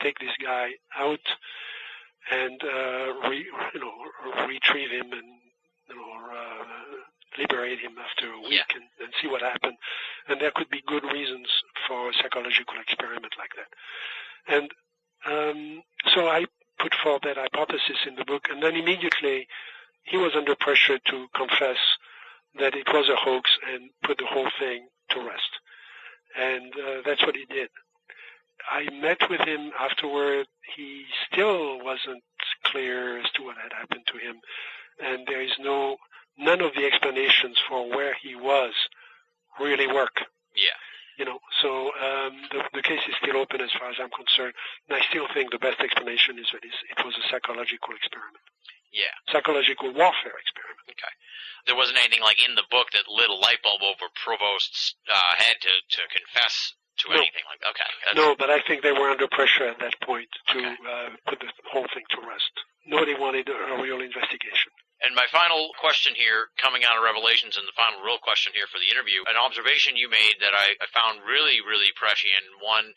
take this guy out and retrieve him and liberate him after a week and see what happened. And there could be good reasons for a psychological experiment like that. And so I put forth that hypothesis in the book, and then immediately he was under pressure to confess that it was a hoax and put the whole thing to rest. And that's what he did. I met with him afterward. He still wasn't clear as to what had happened to him, and there is none of the explanations for where he was really work. Yeah. So the case is still open as far as I'm concerned, and I still think the best explanation is that it was a psychological experiment. Yeah. Psychological warfare experiment. Okay. There wasn't anything like in the book that lit a light bulb over Provost's head to confess to anything like that. Okay. No, but I think they were under pressure at that point to put the whole thing to rest. Nobody wanted a real investigation. And my final question here, coming out of Revelations, and the final real question here for the interview, an observation you made that I found really, really prescient, one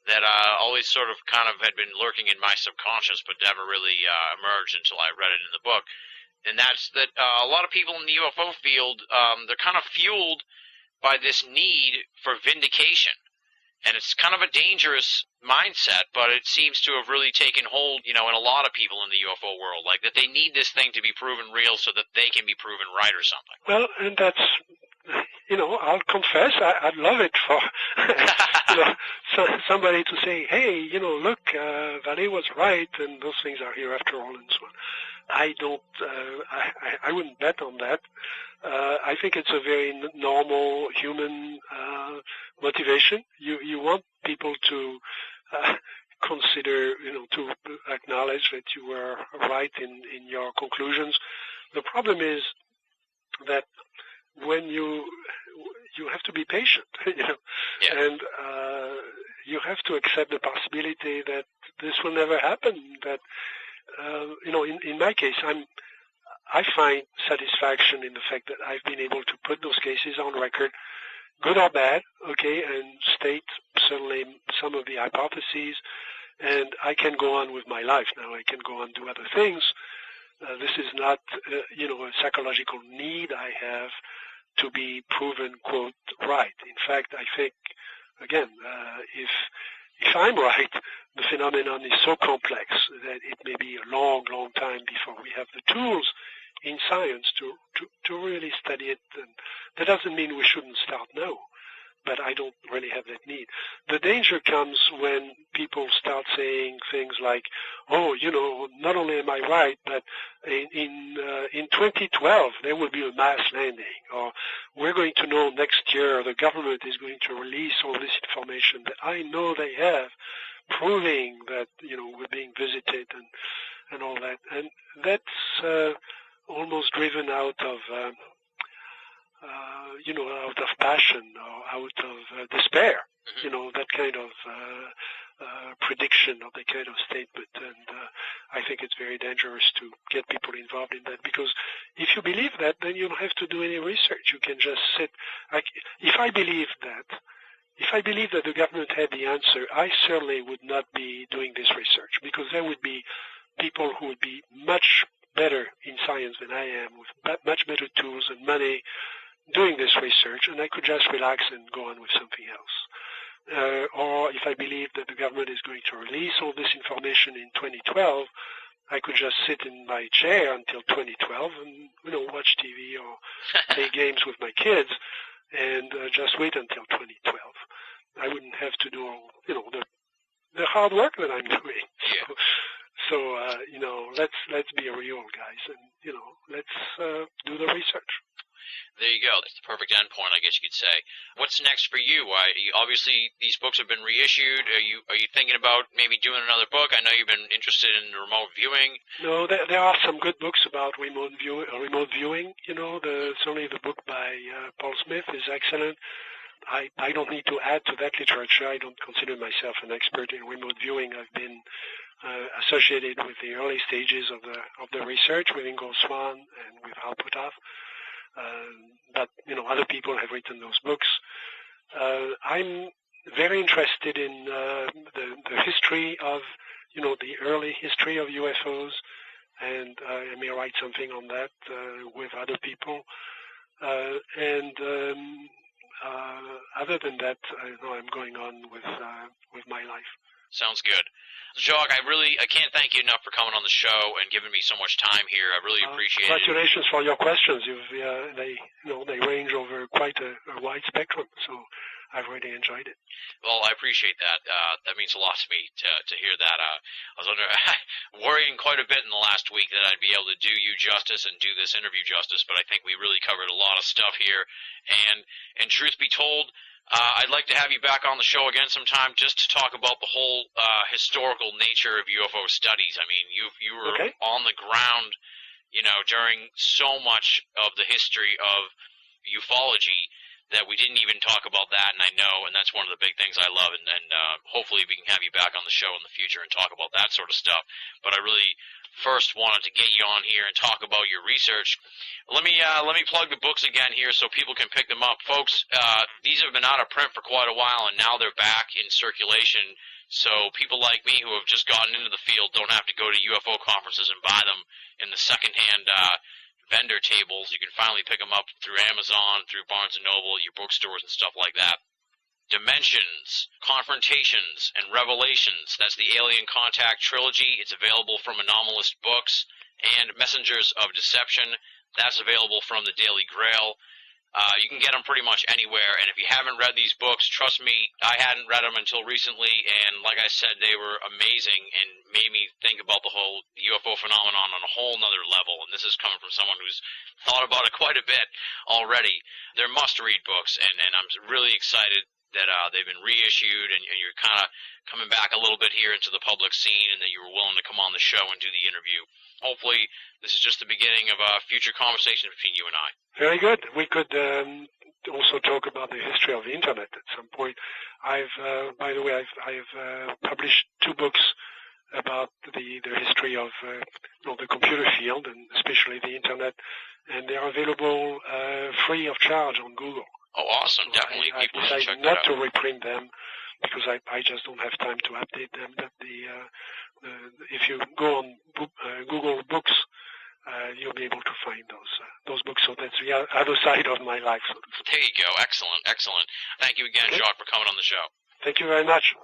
that always sort of kind of had been lurking in my subconscious but never really emerged until I read it in the book. And that's that a lot of people in the UFO field, they're kind of fueled by this need for vindication. And it's kind of a dangerous mindset, but it seems to have really taken hold, in a lot of people in the UFO world, like that they need this thing to be proven real so that they can be proven right or something. Well, and that's, I'll confess, I'd love it for, somebody to say, hey, look, Vallée was right, and those things are here after all, and so on. I don't, I wouldn't bet on that. I think it's a very normal human motivation. You want people to consider, to acknowledge that you were right in your conclusions. The problem is that when you have to be patient, and you have to accept the possibility that this will never happen. That in my case, I find satisfaction in the fact that I've been able to put those cases on record, good or bad, and state certainly some of the hypotheses, and I can go on with my life now. I can go on do other things. This is not, a psychological need I have to be proven, quote, right. In fact, I think, again, if I'm right, the phenomenon is so complex that it may be a long, long time before we have the tools in science to really study it. And that doesn't mean we shouldn't start now, but I don't really have that need. The danger comes when people start saying things like, oh, not only am I right, but in 2012 there will be a mass landing, or we're going to know next year the government is going to release all this information that I know they have, proving that, we're being visited and all that. And that's almost driven out of out of passion or out of despair, that kind of prediction or that kind of statement. And I think it's very dangerous to get people involved in that, because if you believe that, then you don't have to do any research. You can just sit. If I believe that the government had the answer, I certainly would not be doing this research, because there would be people who would be much better in science than I am, with much better tools and money, doing this research, and I could just relax and go on with something else. Or if I believe that the government is going to release all this information in 2012, I could just sit in my chair until 2012 and watch TV or play games with my kids, and just wait until 2012. I wouldn't have to do all the hard work that I'm doing. So let's be real, guys, and let's do the research. There you go. That's the perfect endpoint, I guess you could say. What's next for you? Obviously, these books have been reissued. Are you thinking about maybe doing another book? I know you've been interested in remote viewing. No, there are some good books about remote viewing. Certainly the book by Paul Smith is excellent. I don't need to add to that literature. I don't consider myself an expert in remote viewing. I've been associated with the early stages of the research with Ingo Swann and with Hal Puthoff. But other people have written those books. I'm very interested in the history of, the early history of UFOs, and I may write something on that with other people. Other than that, I'm going on with my life. Sounds good. Jacques, I can't thank you enough for coming on the show and giving me so much time here. I really appreciate it. Congratulations for your questions. They range over quite a wide spectrum, so I've really enjoyed it. Well, I appreciate that. That means a lot to me to hear that. I was worrying quite a bit in the last week that I'd be able to do you justice and do this interview justice, but I think we really covered a lot of stuff here. And truth be told, I'd like to have you back on the show again sometime just to talk about the whole historical nature of UFO studies. I mean, you were okay. on the ground, during so much of the history of ufology that we didn't even talk about that, and I know, and that's one of the big things I love, and hopefully we can have you back on the show in the future and talk about that sort of stuff. But I really first wanted to get you on here and talk about your research. Let me plug the books again here so people can pick them up. Folks, these have been out of print for quite a while, and now they're back in circulation, so people like me who have just gotten into the field don't have to go to UFO conferences and buy them in the secondhand vendor tables. You can finally pick them up through Amazon, through Barnes & Noble, your bookstores and stuff like that. Dimensions, Confrontations, and Revelations. That's the Alien Contact trilogy. It's available from Anomalist Books. And Messengers of Deception. That's available from the Daily Grail. You can get them pretty much anywhere, and if you haven't read these books, trust me, I hadn't read them until recently, and like I said, they were amazing and made me think about the whole UFO phenomenon on a whole nother level, and this is coming from someone who's thought about it quite a bit already. They're must-read books, and I'm really excited that they've been reissued, and you're kind of coming back a little bit here into the public scene, and that you were willing to come on the show and do the interview. Hopefully, this is just the beginning of a future conversation between you and I. Very good. We could also talk about the history of the Internet at some point. By the way, I've published 2 books about the history of the computer field, and especially the Internet, and they are available free of charge on Google. Oh, awesome. Definitely. I decided not to reprint them because I just don't have time to update them. But if you go on Google Books, you'll be able to find those books. So that's the other side of my life. So there you go. Excellent. Excellent. Thank you again, Jacques, for coming on the show. Thank you very much.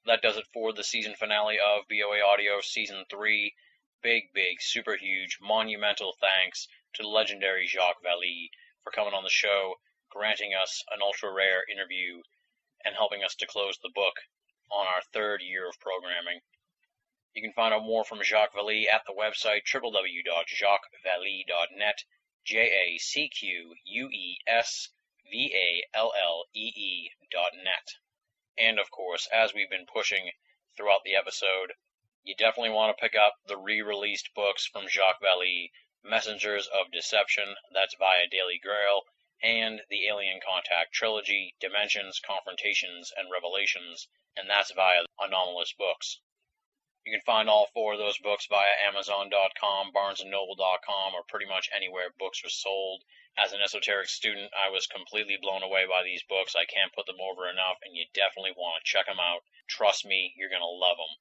That does it for the season finale of BOA Audio Season 3. Big, super huge, monumental thanks to the legendary Jacques Vallée for coming on the show, granting us an ultra-rare interview, and helping us to close the book on our 3rd year of programming. You can find out more from Jacques Vallée at the website www.jacquesvallee.net, JACQUESVALLEE.net. And of course, as we've been pushing throughout the episode, you definitely want to pick up the re-released books from Jacques Vallée, Messengers of Deception, that's via Daily Grail, and the Alien Contact trilogy, Dimensions, Confrontations, and Revelations, and that's via Anomalist Books. You can find all 4 of those books via Amazon.com, BarnesandNoble.com, or pretty much anywhere books are sold. As an esoteric student, I was completely blown away by these books. I can't put them over enough, and you definitely want to check them out. Trust me, you're going to love them.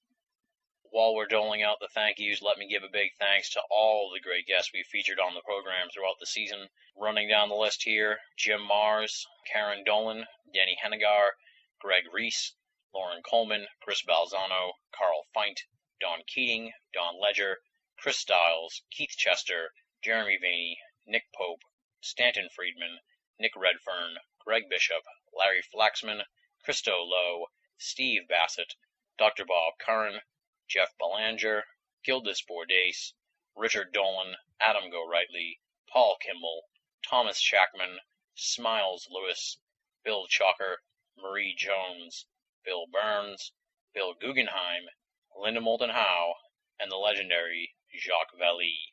While we're doling out the thank yous, let me give a big thanks to all the great guests we featured on the program throughout the season. Running down the list here, Jim Mars, Karen Dolan, Denny Hennigar, Greg Reese, Lauren Coleman, Chris Balzano, Carl Feint, Don Keating, Don Ledger, Chris Stiles, Keith Chester, Jeremy Vaney, Nick Pope, Stanton Friedman, Nick Redfern, Greg Bishop, Larry Flaxman, Christo Lowe, Steve Bassett, Dr. Bob Curran, Jeff Belanger, Gildas Bordace, Richard Dolan, Adam Gorightly, Paul Kimball, Thomas Shackman, Smiles Lewis, Bill Chalker, Marie Jones, Bill Burns, Bill Guggenheim, Linda Moulton Howe, and the legendary Jacques Vallée.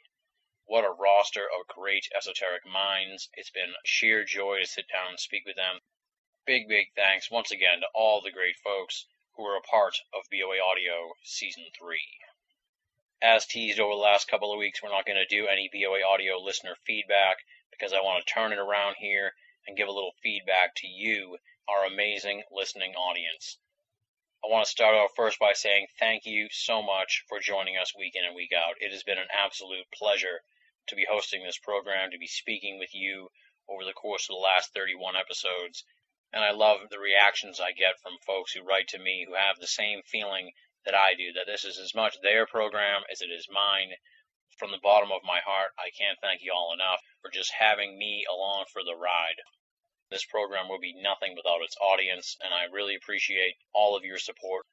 What a roster of great esoteric minds. It's been sheer joy to sit down and speak with them. Big thanks once again to all the great folks who were a part of BOA Audio Season 3. As teased over the last couple of weeks, we're not going to do any BOA Audio listener feedback because I want to turn it around here and give a little feedback to you, our amazing listening audience. I want to start out first by saying thank you so much for joining us week in and week out. It has been an absolute pleasure to be hosting this program, to be speaking with you over the course of the last 31 episodes. And I love the reactions I get from folks who write to me who have the same feeling that I do, that this is as much their program as it is mine. From the bottom of my heart, I can't thank you all enough for just having me along for the ride. This program would be nothing without its audience, and I really appreciate all of your support.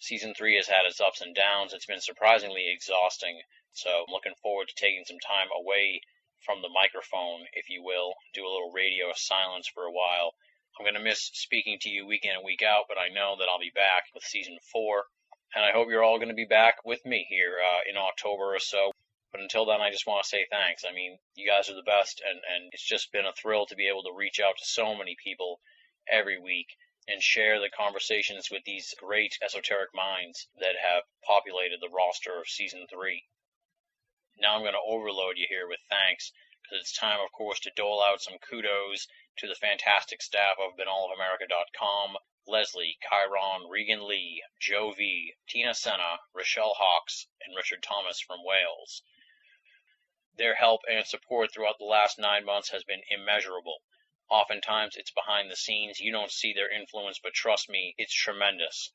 Season 3 has had its ups and downs. It's been surprisingly exhausting, so I'm looking forward to taking some time away from the microphone, if you will, do a little radio silence for a while. I'm going to miss speaking to you week in and week out, but I know that I'll be back with Season 4, and I hope you're all going to be back with me here in October or so. But until then, I just want to say thanks. I mean, you guys are the best, and it's just been a thrill to be able to reach out to so many people every week and share the conversations with these great esoteric minds that have populated the roster of Season 3. Now I'm going to overload you here with thanks, because it's time, of course, to dole out some kudos to the fantastic staff of BeenAllOfAmerica.com, Leslie, Chiron, Regan Lee, Joe V, Tina Senna, Rochelle Hawks, and Richard Thomas from Wales. Their help and support throughout the last 9 months has been immeasurable. Oftentimes it's behind the scenes. You don't see their influence, but trust me, it's tremendous.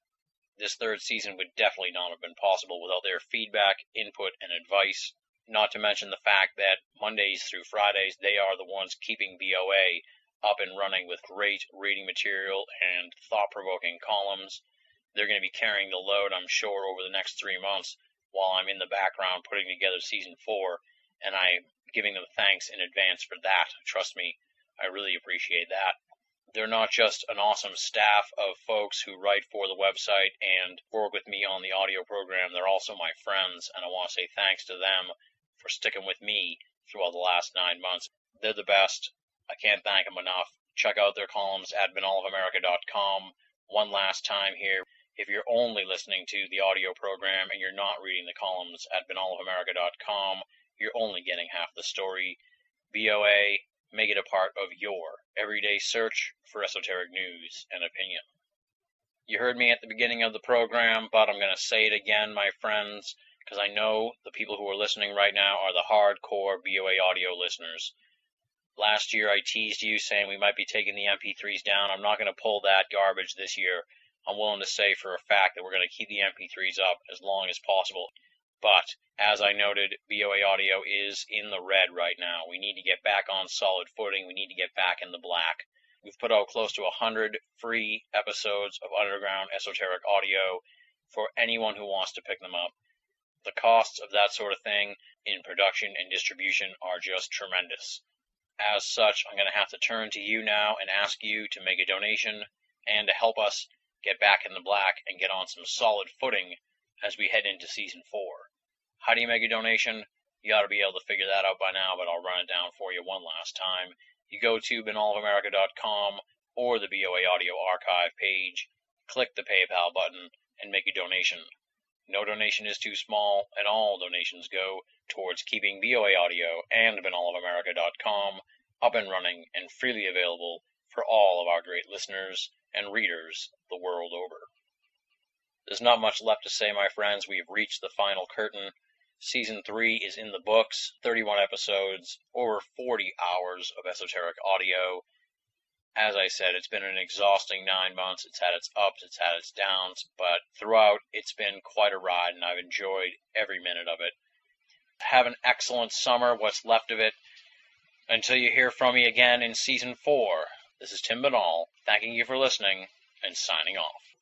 This third season would definitely not have been possible without their feedback, input, and advice. Not to mention the fact that Mondays through Fridays, they are the ones keeping BOA up and running with great reading material and thought-provoking columns. They're going to be carrying the load, I'm sure, over the next 3 months while I'm in the background putting together Season 4, and I'm giving them thanks in advance for that. Trust me, I really appreciate that. They're not just an awesome staff of folks who write for the website and work with me on the audio program, they're also my friends, and I want to say thanks to them for sticking with me throughout the last 9 months. They're the best. I can't thank them enough. Check out their columns at BeenAllOfAmerica.com. One last time here, if you're only listening to the audio program and you're not reading the columns at BeenAllOfAmerica.com, you're only getting half the story. BOA, make it a part of your everyday search for esoteric news and opinion. You heard me at the beginning of the program, but I'm going to say it again, my friends, because I know the people who are listening right now are the hardcore BOA audio listeners. Last year I teased you saying we might be taking the MP3s down. I'm not going to pull that garbage this year. I'm willing to say for a fact that we're going to keep the MP3s up as long as possible. But, as I noted, BOA Audio is in the red right now. We need to get back on solid footing. We need to get back in the black. We've put out close to 100 free episodes of underground esoteric audio for anyone who wants to pick them up. The costs of that sort of thing in production and distribution are just tremendous. As such, I'm going to have to turn to you now and ask you to make a donation and to help us get back in the black and get on some solid footing as we head into Season 4. How do you make a donation? You ought to be able to figure that out by now, but I'll run it down for you one last time. You go to BeenAllOfAmerica.com or the BOA Audio Archive page, click the PayPal button, and make a donation. No donation is too small, and all donations go towards keeping BOA Audio and BeenAllOfAmerica.com up and running and freely available for all of our great listeners and readers the world over. There's not much left to say, my friends. We have reached the final curtain. Season 3 is in the books, 31 episodes, over 40 hours of esoteric audio. As I said, it's been an exhausting 9 months. It's had its ups, it's had its downs, but throughout it's been quite a ride, and I've enjoyed every minute of it. Have an excellent summer, what's left of it, until you hear from me again in Season 4. This is Tim Beenall, thanking you for listening, and signing off.